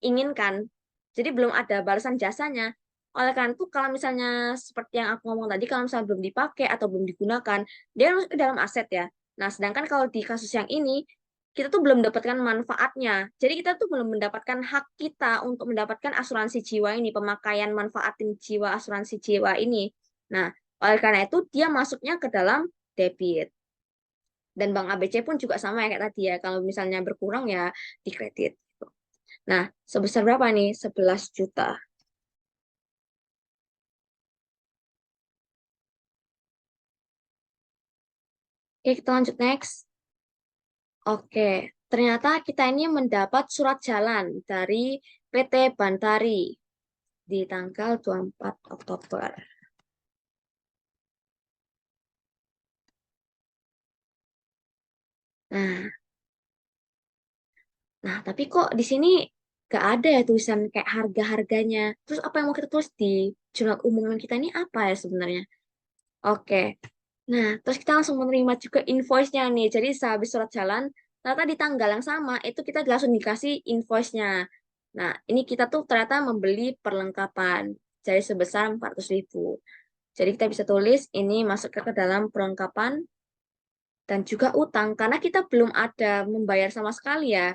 inginkan. Jadi belum ada balasan jasanya. Oleh karena itu, kalau misalnya seperti yang aku ngomong tadi, kalau misalnya belum dipakai atau belum digunakan, dia masuk ke dalam aset ya. Nah, sedangkan kalau di kasus yang ini, kita tuh belum mendapatkan manfaatnya. Jadi kita tuh belum mendapatkan hak kita untuk mendapatkan asuransi jiwa ini, pemakaian manfaatin jiwa asuransi jiwa ini. Nah, oleh karena itu, dia masuknya ke dalam debit. Dan Bank ABC pun juga sama ya kayak tadi ya. Kalau misalnya berkurang ya di kredit. Nah, sebesar berapa nih? 11 juta. Oke, kita lanjut next. Oke, ternyata kita ini mendapat surat jalan dari PT Bantari di tanggal 24 Oktober. Nah, tapi kok di sini gak ada ya tulisan kayak harga-harganya. Terus apa yang mau kita tulis di jurnal umum kita ini apa ya sebenarnya? Oke, nah terus kita langsung menerima juga invoice-nya nih. Jadi sehabis surat jalan, ternyata di tanggal yang sama itu kita langsung dikasih invoice-nya. Nah, ini kita tuh ternyata membeli perlengkapan jadi sebesar 400.000. Jadi kita bisa tulis ini masuk ke dalam perlengkapan dan juga utang karena kita belum ada membayar sama sekali ya.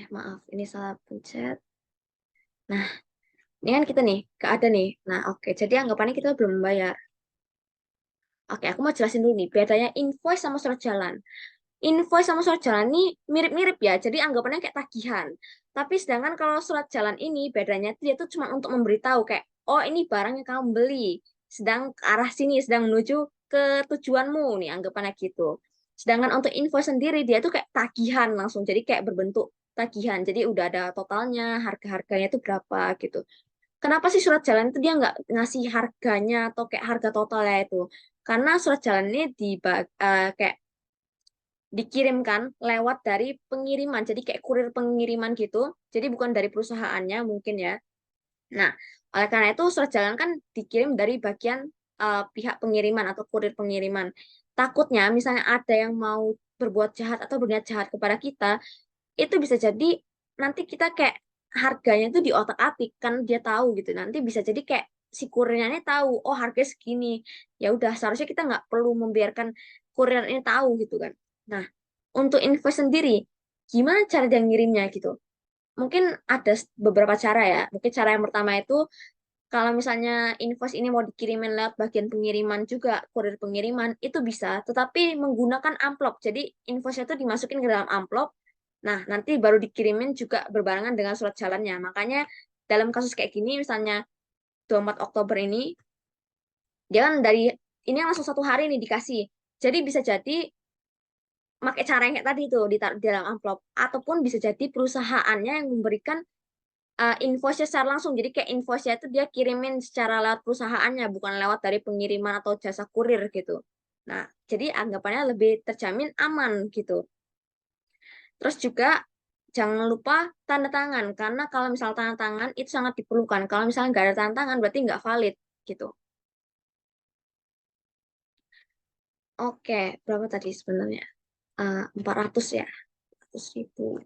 Maaf, ini salah pencet. Nah, ini kan kita nih, gak ada nih. Nah, oke. Jadi anggapannya kita belum membayar. Oke, aku mau jelasin dulu nih. Bedanya invoice sama surat jalan. Invoice sama surat jalan ini mirip-mirip ya. Jadi anggapannya kayak tagihan. Tapi sedangkan kalau surat jalan ini bedanya dia tuh cuma untuk memberitahu kayak, oh ini barang yang kamu beli. Sedang ke arah sini, sedang menuju ke tujuanmu nih anggapannya gitu. Sedangkan untuk invoice sendiri dia tuh kayak tagihan langsung. Jadi kayak berbentuk tagihan. Jadi udah ada totalnya, harga-harganya itu berapa gitu. Kenapa sih surat jalan itu dia nggak ngasih harganya atau kayak harga totalnya itu? Karena surat jalan ini kayak dikirimkan lewat dari pengiriman. Jadi kayak kurir pengiriman gitu. Jadi bukan dari perusahaannya mungkin ya. Nah, oleh karena itu surat jalan kan dikirim dari bagian pihak pengiriman atau kurir pengiriman. Takutnya misalnya ada yang mau berbuat jahat atau berniat jahat kepada kita, itu bisa jadi nanti kita kayak harganya itu diotak-atik kan dia tahu gitu. Nanti bisa jadi kayak si kurirnya ini tahu, oh harganya segini. Ya udah seharusnya kita nggak perlu membiarkan kurir ini tahu gitu kan. Nah, untuk invoice sendiri, gimana cara dia ngirimnya gitu? Mungkin ada beberapa cara ya. Mungkin cara yang pertama itu kalau misalnya invoice ini mau dikirimin lewat bagian pengiriman juga, kurir pengiriman, itu bisa. Tetapi menggunakan amplop. Jadi invoice-nya itu dimasukin ke dalam amplop. Nah, nanti baru dikirimin juga berbarengan dengan surat jalannya. Makanya dalam kasus kayak gini, misalnya 24 Oktober ini, dia kan dari ini langsung 1 hari nih dikasih. Jadi bisa jadi pakai cara yang kayak tadi itu ditaruh di dalam amplop ataupun bisa jadi perusahaannya yang memberikan invoice-nya secara langsung jadi kayak invoice-nya itu dia kirimin secara lewat perusahaannya bukan lewat dari pengiriman atau jasa kurir gitu. Nah, jadi anggapannya lebih terjamin aman gitu. Terus juga jangan lupa tanda tangan, karena kalau misal tanda tangan itu sangat diperlukan. Kalau misalnya nggak ada tanda tangan, berarti nggak valid gitu. Oke, berapa tadi sebenarnya? 400 ya, 100.000.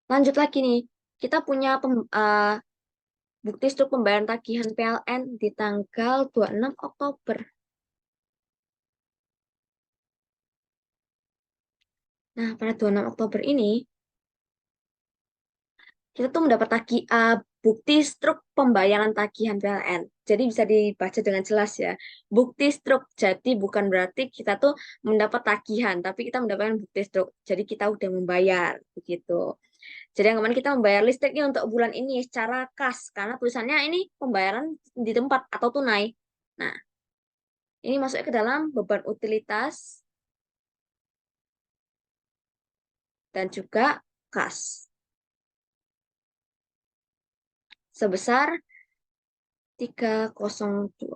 Lanjut lagi nih, kita punya bukti struk pembayaran tagihan PLN di tanggal 26 Oktober. Nah, pada 26 Oktober ini, kita tuh mendapat bukti struk pembayaran tagihan PLN. Jadi bisa dibaca dengan jelas ya. Bukti struk. Jadi bukan berarti kita tuh mendapat tagihan, tapi kita mendapatkan bukti struk. Jadi kita udah membayar begitu. Jadi yang kemarin kita membayar listriknya untuk bulan ini secara kas karena tulisannya ini pembayaran di tempat atau tunai. Nah, ini masuk ke dalam beban utilitas dan juga kas sebesar 302.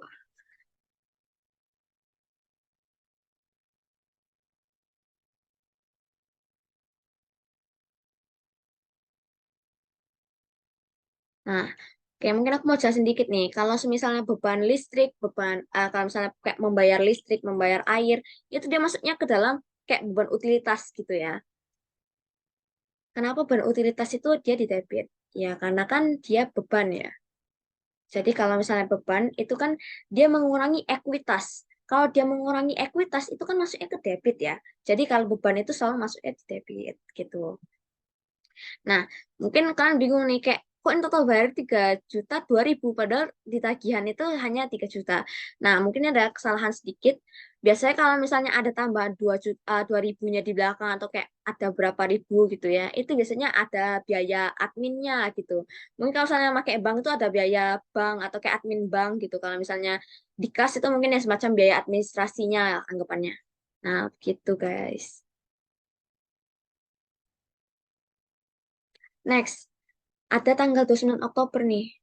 Nah, oke, mungkin aku mau jelasin dikit nih. Kalau misalnya beban listrik, kalau misalnya kayak membayar listrik, membayar air, itu dia masuknya ke dalam kayak beban utilitas gitu ya. Kenapa beban utilitas itu dia di debit? Ya, karena kan dia beban ya. Jadi kalau misalnya beban, itu kan dia mengurangi ekuitas. Kalau dia mengurangi ekuitas, itu kan masuknya ke debit ya. Jadi kalau beban itu selalu masuknya di debit gitu. Nah, mungkin kalian bingung nih, kayak kok in total bayar 3.002.000 padahal di tagihan itu hanya 3 juta. Nah, mungkin ada kesalahan sedikit. Biasanya kalau misalnya ada tambahan 2 juta, 2 ribunya di belakang atau kayak ada berapa ribu gitu ya, itu biasanya ada biaya adminnya gitu. Mungkin kalau misalnya pakai bank itu ada biaya bank atau kayak admin bank gitu. Kalau misalnya di kas itu mungkin ya semacam biaya administrasinya anggapannya. Nah, gitu guys. Next, ada tanggal 29 Oktober nih.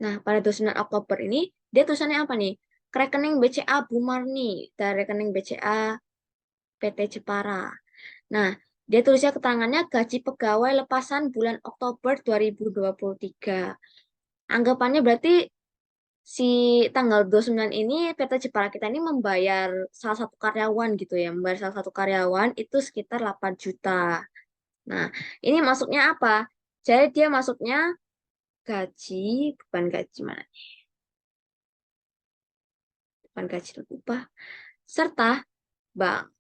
Nah, pada 29 Oktober ini, dia tulisannya apa nih? Ke rekening BCA Bumarni dari rekening BCA PT Jepara. Nah, dia tulisnya keterangannya gaji pegawai lepasan bulan Oktober 2023. Anggapannya berarti si tanggal 29 ini PT Jepara kita ini membayar salah satu karyawan gitu ya. Membayar salah satu karyawan itu sekitar 8 juta. Nah, ini masuknya apa? Jadi dia masuknya gaji, bukan gaji mana? Bukan gaji dan upah, serta bank.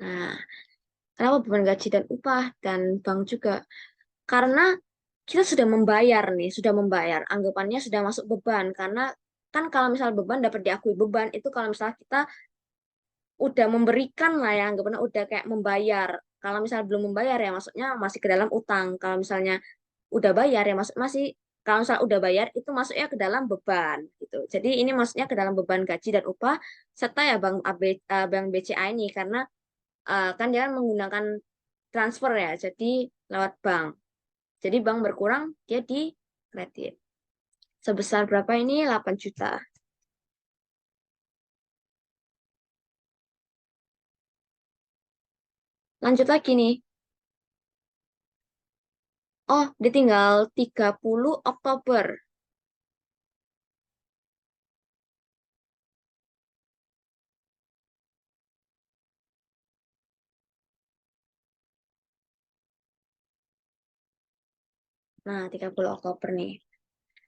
Nah, kenapa beban gaji dan upah dan bank juga? Karena kita sudah membayar nih, sudah membayar. Anggapannya sudah masuk beban. Karena kan kalau misal beban dapat diakui beban, itu kalau misalnya kita udah memberikan lah ya, anggapannya udah kayak membayar. Kalau misalnya belum membayar ya maksudnya masih ke dalam utang. Kalau misalnya udah bayar ya masih kalau misalnya udah bayar itu masuknya ke dalam beban gitu. Jadi ini maksudnya ke dalam beban gaji dan upah serta ya Bank BCA ini karena kan dia kan menggunakan transfer ya, jadi lewat bank. Jadi bank berkurang, dia di kredit. Sebesar berapa ini? 8 juta. Lanjut lagi nih. Oh, ditinggal 30 Oktober. Nah, 30 Oktober nih.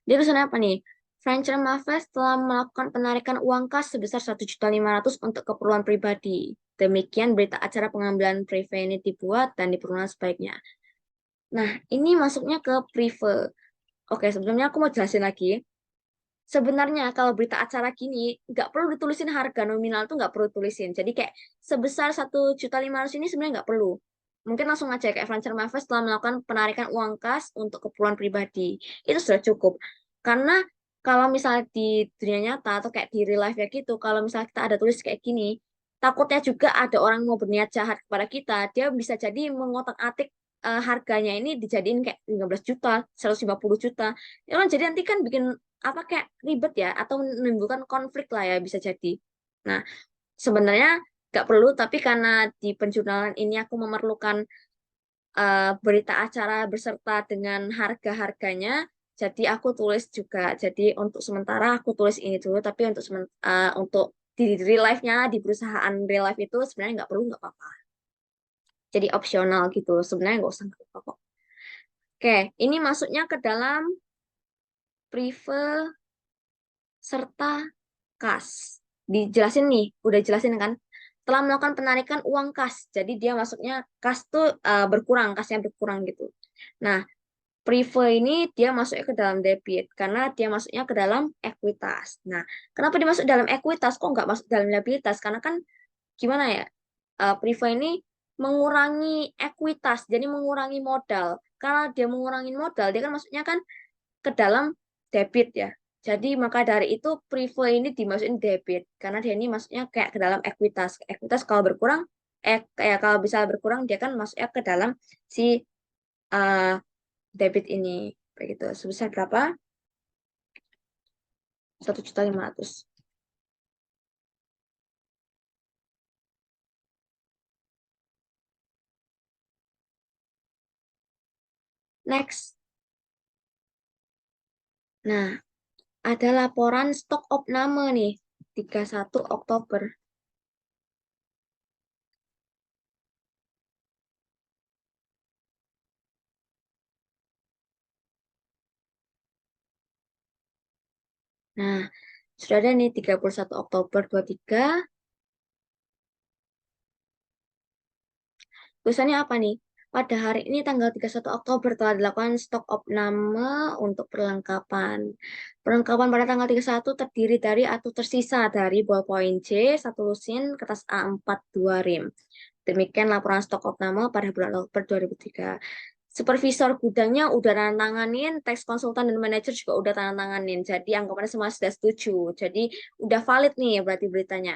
Dia tulisannya apa nih? Francer Mavest telah melakukan penarikan uang kas sebesar 1.500.000 untuk keperluan pribadi. Demikian berita acara pengambilan prive ini dibuat dan diperlukan sebaiknya. Nah, ini masuknya ke prive. Oke, sebelumnya aku mau jelasin lagi. Sebenarnya kalau berita acara gini nggak perlu ditulisin harga nominal tuh nggak perlu tulisin. Jadi kayak sebesar 1.500.000 ini sebenarnya nggak perlu. Mungkin langsung aja kayak Francer Mavers telah melakukan penarikan uang kas untuk keperluan pribadi. Itu sudah cukup. Karena kalau misalnya di dunia nyata atau kayak di real life ya gitu, kalau misalnya kita ada tulis kayak gini, takutnya juga ada orang mau berniat jahat kepada kita, dia bisa jadi mengotak-atik harganya ini dijadiin kayak 15 juta, 150 juta. Ya kan jadi nanti kan bikin apa kayak ribet ya atau menimbulkan konflik lah ya bisa jadi. Nah, sebenarnya nggak perlu tapi karena di penjurnalan ini aku memerlukan berita acara beserta dengan harga-harganya, jadi aku tulis juga. Jadi untuk sementara aku tulis ini dulu, tapi untuk di real life-nya di perusahaan real life itu sebenarnya nggak perlu nggak apa-apa. Jadi opsional gitu. Sebenarnya nggak usah nggak apa-apa. Oke, ini masuknya ke dalam prive serta kas. Dijelasin nih, udah jelasin kan? Telah melakukan penarikan uang kas. Jadi dia masuknya kas tuh berkurang, kasnya berkurang gitu. Nah, Prive ini dia masuknya ke dalam debit karena dia masuknya ke dalam ekuitas. Nah, kenapa dimasuk dalam ekuitas? Kok nggak masuk dalam liabilitas? Karena kan gimana ya? Prive ini mengurangi ekuitas, jadi mengurangi modal. Karena dia mengurangi modal, dia kan masuknya kan ke dalam debit ya. Jadi maka dari itu Prive ini dimasukin debit karena dia ini masuknya kayak ke dalam ekuitas. Ekuitas kalau berkurang, kayak kalau bisa berkurang dia kan masuknya ke dalam si uh, debit ini begitu sebesar berapa 1.500.000. Next, nah ada laporan stok opname nih 31 Oktober. Nah sudah ada nih 31 Oktober 23. Tulisannya apa nih? Pada hari ini tanggal 31 Oktober telah dilakukan stok opname untuk perlengkapan. Perlengkapan pada tanggal 31 terdiri dari atau tersisa dari ballpoint J, satu lusin, kertas A4, 2 rim. Demikian laporan stok opname pada bulan Oktober 2003. Supervisor gudangnya udah tanda tanganin, teks konsultan dan manajer juga udah tanda tanganin. Jadi anggapannya semua sudah setuju. Jadi udah valid nih berarti beritanya.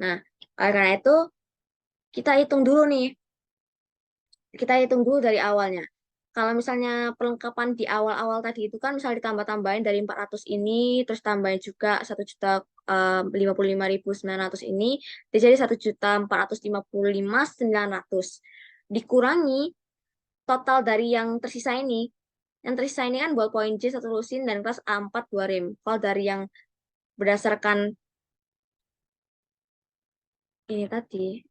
Nah, oleh karena itu kita hitung dulu nih, kita hitung dulu dari awalnya. Kalau misalnya perlengkapan di awal-awal tadi itu kan misal ditambah-tambahin dari 400 ini, terus tambahin juga 1.055.900 ini, dia jadi 1.455.900. Dikurangi total dari yang tersisa ini. Yang tersisa ini kan ballpoint J satu lusin dan kelas A4 2 rim. Kalau dari yang berdasarkan ini tadi,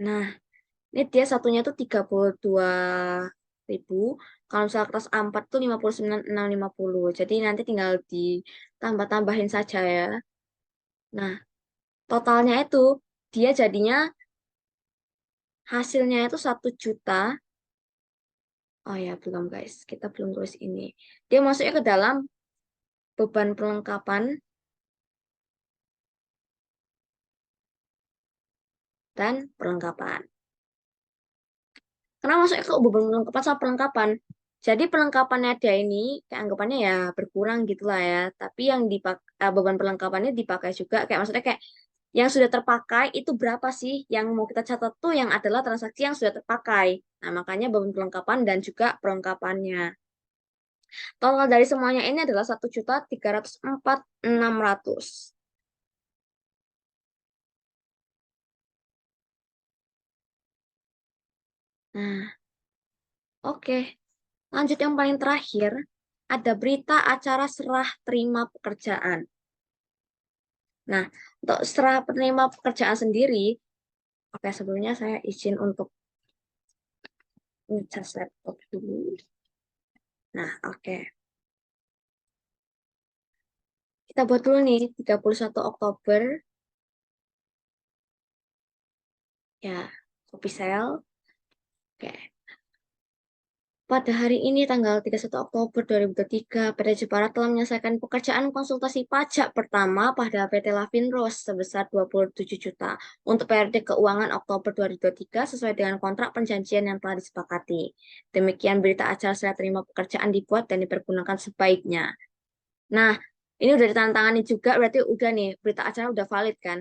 nah ini dia satunya tuh 32.000. Kalau misalnya kelas A4 tuh 59.650. Jadi nanti tinggal ditambah-tambahin saja ya. Nah, totalnya itu dia jadinya hasilnya itu 1 juta. Oh ya, belum guys. Kita belum tulis ini. Dia masuknya ke dalam beban perlengkapan dan perlengkapan. Karena masuknya ke beban perlengkapan sama perlengkapan. Jadi perlengkapannya dia ini kayak anggapannya ya berkurang gitulah ya. Tapi yang dipakai beban perlengkapannya dipakai juga kayak maksudnya kayak yang sudah terpakai itu berapa sih yang mau kita catat tuh yang adalah transaksi yang sudah terpakai. Nah, makanya beban perlengkapan dan juga perlengkapannya. Total dari semuanya ini adalah 1.304.600. Nah, oke. Lanjut yang paling terakhir, ada berita acara serah terima pekerjaan. Nah, untuk serah penerima pekerjaan sendiri, oke sebelumnya saya izin untuk ngecas laptop dulu. Nah, oke. Kita buat dulu nih, 31 Oktober, ya, copy cell. Oke. Pada hari ini, tanggal 31 Oktober 2023, PT Jepara telah menyelesaikan pekerjaan konsultasi pajak pertama pada PT Lavinrose sebesar 27 juta untuk periode keuangan Oktober 2023 sesuai dengan kontrak perjanjian yang telah disepakati. Demikian berita acara serah terima pekerjaan dibuat dan dipergunakan sebaiknya. Nah, ini udah ditandatangani juga, berarti udah nih, berita acara udah valid kan?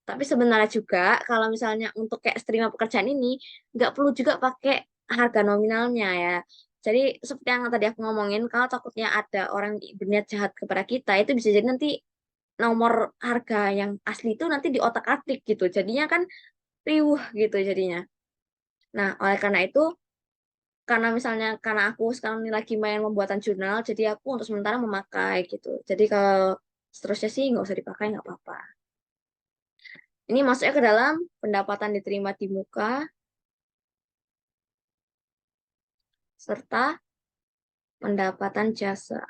Tapi sebenarnya juga kalau misalnya untuk kayak terima pekerjaan ini nggak perlu juga pakai harga nominalnya ya. Jadi seperti yang tadi aku ngomongin, kalau takutnya ada orang berniat jahat kepada kita, itu bisa jadi nanti nomor harga yang asli itu nanti di otak-atik gitu. Jadinya kan riuh gitu jadinya. Nah, oleh karena itu, karena aku sekarang ini lagi main pembuatan jurnal, jadi aku untuk sementara memakai gitu. Jadi kalau seterusnya sih nggak usah dipakai, nggak apa-apa. Ini masuknya ke dalam pendapatan diterima di muka, serta pendapatan jasa.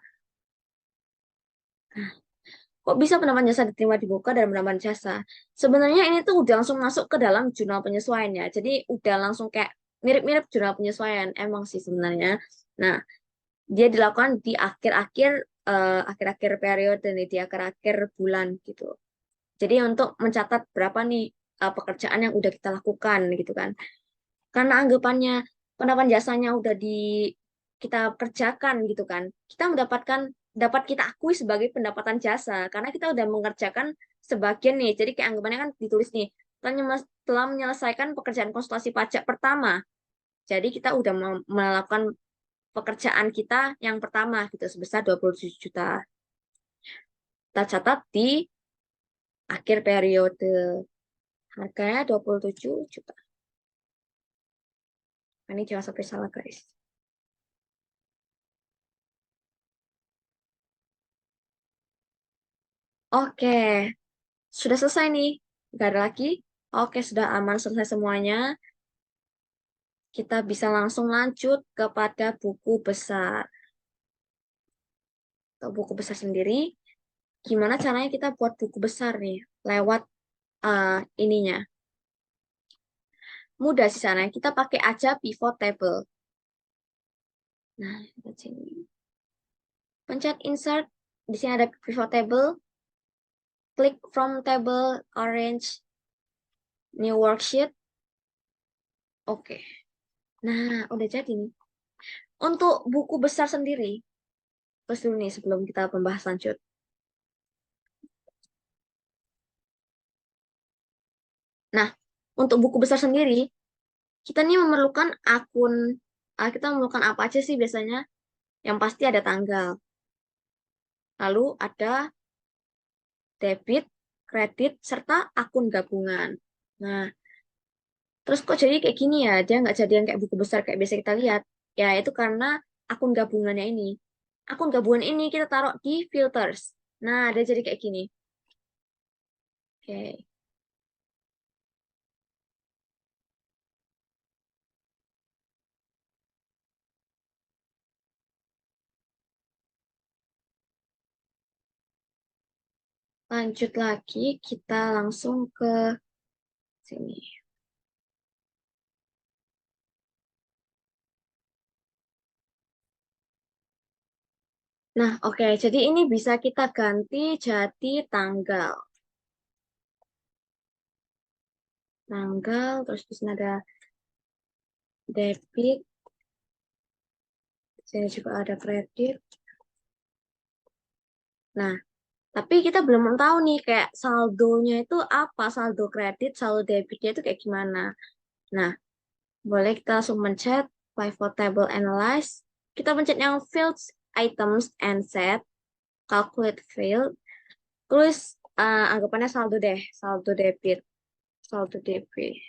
Kok bisa pendapatan jasa diterima di muka dan pendapatan jasa? Sebenarnya ini tuh udah langsung masuk ke dalam jurnal penyesuaian ya. Jadi udah langsung kayak mirip-mirip jurnal penyesuaian emang sih sebenarnya. Nah, dia dilakukan di akhir-akhir periode nih, di akhir-akhir bulan gitu. Jadi untuk mencatat berapa nih pekerjaan yang udah kita lakukan gitu kan. Karena anggapannya pendapatan jasanya udah kita kerjakan gitu kan. Kita dapat kita akui sebagai pendapatan jasa karena kita udah mengerjakan sebagian nih. Jadi kayak anggapannya kan ditulis nih telah menyelesaikan pekerjaan konsultasi pajak pertama. Jadi kita udah melakukan pekerjaan kita yang pertama gitu sebesar 27 juta. Kita catat di akhir periode. Harganya 27 juta. Ini jangan sampai salah guys. Oke, sudah selesai nih. Gak ada lagi. Oke, sudah aman selesai semuanya. Kita bisa langsung lanjut kepada buku besar. Untuk buku besar sendiri, gimana caranya kita buat buku besar nih? Lewat ininya. Mudah sih sana. Kita pakai aja pivot table. Nah, lihat sini. Pencet insert. Di sini ada pivot table. Klik from table, orange, new worksheet. Oke. Nah, udah jadi nih. Untuk buku besar sendiri, terus dulu nih sebelum kita membahas lanjut. Nah, untuk buku besar sendiri, kita nih memerlukan kita memerlukan apa aja sih biasanya? Yang pasti ada tanggal. Lalu ada debit, kredit, serta akun gabungan. Nah, terus kok jadi kayak gini ya? Dia nggak jadi yang kayak buku besar kayak biasa kita lihat. Ya, itu karena akun gabungannya ini. Akun gabungan ini kita taruh di filters. Nah, dia jadi kayak gini. Oke, lanjut lagi. Kita langsung ke sini. Nah, oke. Jadi ini bisa kita ganti jadi tanggal. Tanggal, terus di sini ada debit, di sini juga ada kredit. Nah, tapi kita belum tahu nih kayak saldonya itu apa, saldo kredit, saldo debitnya itu kayak gimana. Nah, boleh kita langsung mencet pivot table analyze. Kita pencet yang fields, items, and set, calculate field. Terus anggapannya saldo deh, saldo debit, saldo debit.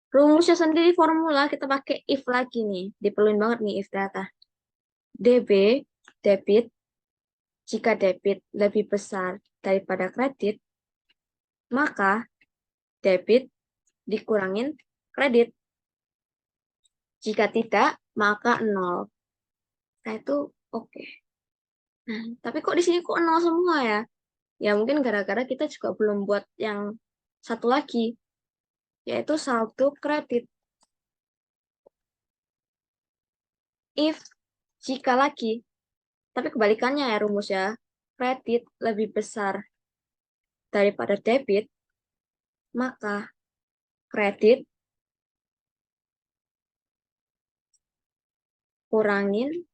Rumusnya sendiri formula kita pakai if lagi nih. Diperluin banget nih if data. DB, debit, jika debit lebih besar daripada kredit, maka debit dikurangin kredit. Jika tidak, maka nol. Nah, itu oke. Nah, tapi kok di sini kok nol semua ya? Ya mungkin gara-gara kita juga belum buat yang satu lagi, yaitu saldo kredit. If, jika lagi, tapi kebalikannya ya rumus ya. Kredit lebih besar daripada debit, maka kredit kurangin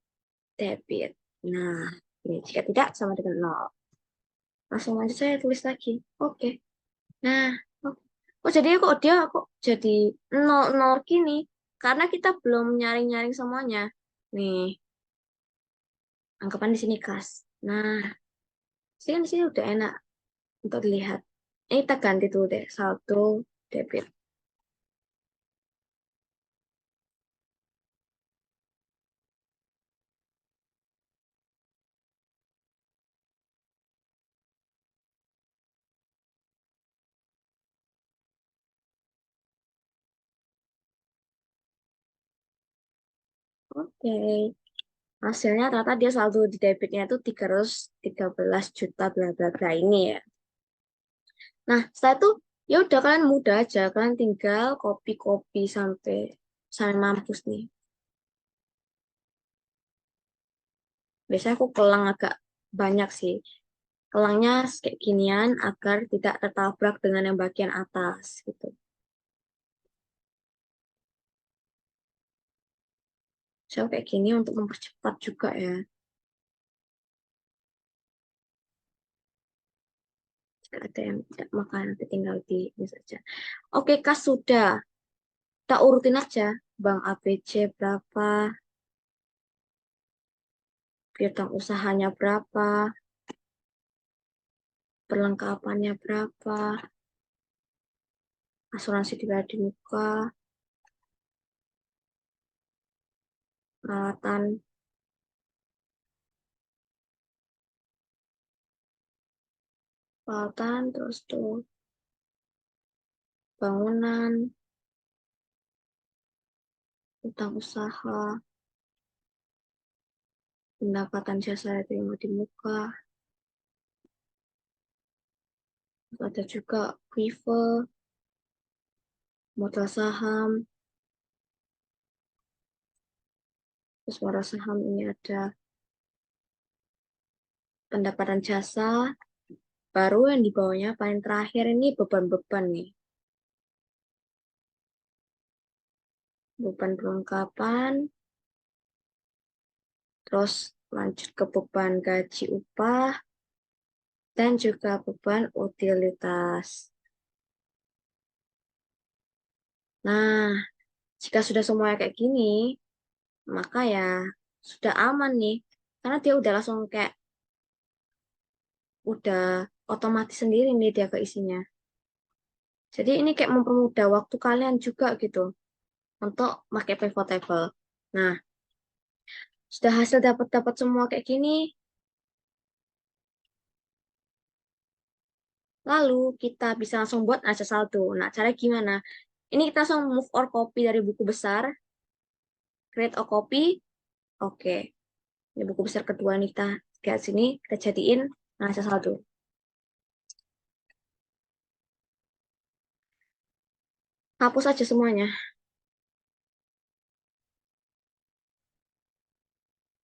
debit. Nah, ini jika tidak sama dengan nol. Langsung aja saya tulis lagi. Oke. Nah, kok kok jadi kok dia kok jadi nol nol gini? Karena kita belum nyaring-nyaring semuanya. Nih, anggapan di sini kas. Nah, di sini udah enak untuk dilihat. Ini kita ganti dulu deh, saldo debit. Oke, hasilnya ternyata dia saldo di debitnya itu 313 juta bla bla bla ini ya. Nah, setelah itu ya udah kalian mudah aja, kalian tinggal copy-copy sampai sampai mampus nih. Biasanya aku kelang agak banyak sih. Kelangnya kayak ginian agar tidak tertabrak dengan yang bagian atas gitu. Saya kayak gini untuk mempercepat juga ya. Jika ada yang tidak makan, nanti tinggal di ini saja. Oke, kas sudah. Kita urutin aja. Bank ABC berapa, piutang usahanya berapa, perlengkapannya berapa, asuransi dibayar di muka, peralatan, peralatan, terus tuh bangunan, utang usaha, pendapatan jasa terima di muka, terus ada juga quiver, modal saham, terus modal saham ini ada pendapatan jasa, baru yang di bawahnya paling terakhir ini beban-beban nih. Beban perlengkapan, terus lanjut ke beban gaji upah, dan juga beban utilitas. Nah, jika sudah semuanya kayak gini, maka ya sudah aman nih. Karena dia udah langsung kayak, udah otomatis sendiri nih dia ke isinya. Jadi ini kayak mempermudah waktu kalian juga gitu untuk pakai pivot table. Nah, sudah hasil dapat semua kayak gini, lalu kita bisa langsung buat aja saldo. Nah, cara gimana? Ini kita langsung move or copy dari buku besar, create a copy. Oke, ini buku besar kedua nih kita lihat sini, kita jadiin neraca saldo. Hapus aja semuanya.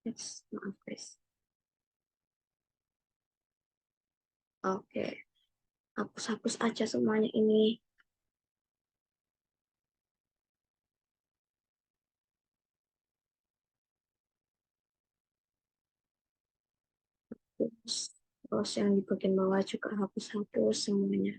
Yes, maaf guys. Oke, hapus-hapus aja semuanya ini. Terus, terus yang di bagian bawah juga hapus-hapus semuanya.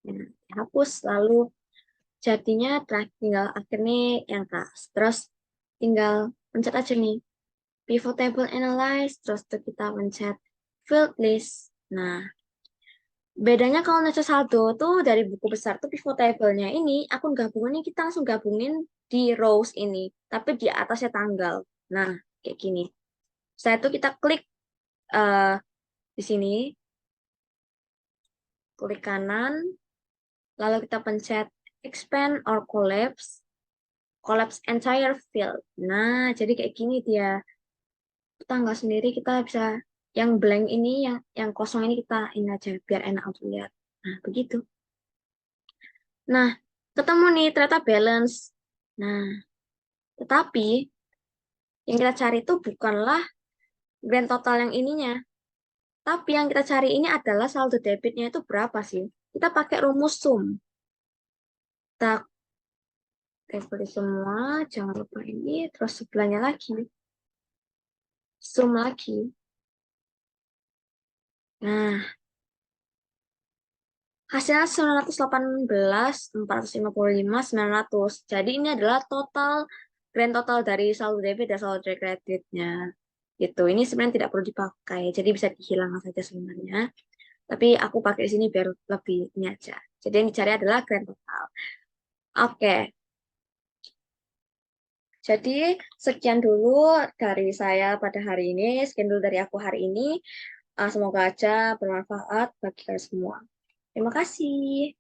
Nah, hapus lalu jadinya tinggal akhirnya yang kas. Terus tinggal pencet aja nih pivot table analyze, terus tuh kita pencet field list. Nah, bedanya kalau neraca saldo tuh dari buku besar tuh pivot table-nya ini akun gabungannya kita langsung gabungin di rows ini, tapi di atasnya tanggal. Nah, kayak gini. Setelah itu kita klik eh, di sini, klik kanan, lalu kita pencet expand or collapse, collapse entire field. Nah, jadi kayak gini dia. Tanggal sendiri kita bisa yang blank ini, yang kosong ini kita ini aja biar enak untuk lihat. Nah, begitu. Nah, ketemu nih ternyata balance. Nah, tetapi yang kita cari itu bukanlah grand total yang ininya. Tapi yang kita cari ini adalah saldo debitnya itu berapa sih? Kita pakai rumus sum. Kita Beli semua, jangan lupa ini, terus sebelahnya lagi, zoom lagi. Nah, hasilnya 918, 455, 900. Jadi ini adalah total, grand total dari saldo debit dan saldo kreditnya. Gitu. Ini sebenarnya tidak perlu dipakai, jadi bisa dihilangkan saja sebenarnya. Tapi aku pakai di sini biar lebih ini aja. Jadi yang dicari adalah grand total. Oke, jadi sekian dulu dari saya pada hari ini. Sekian dulu dari aku hari ini. Semoga aja bermanfaat bagi kalian semua. Terima kasih.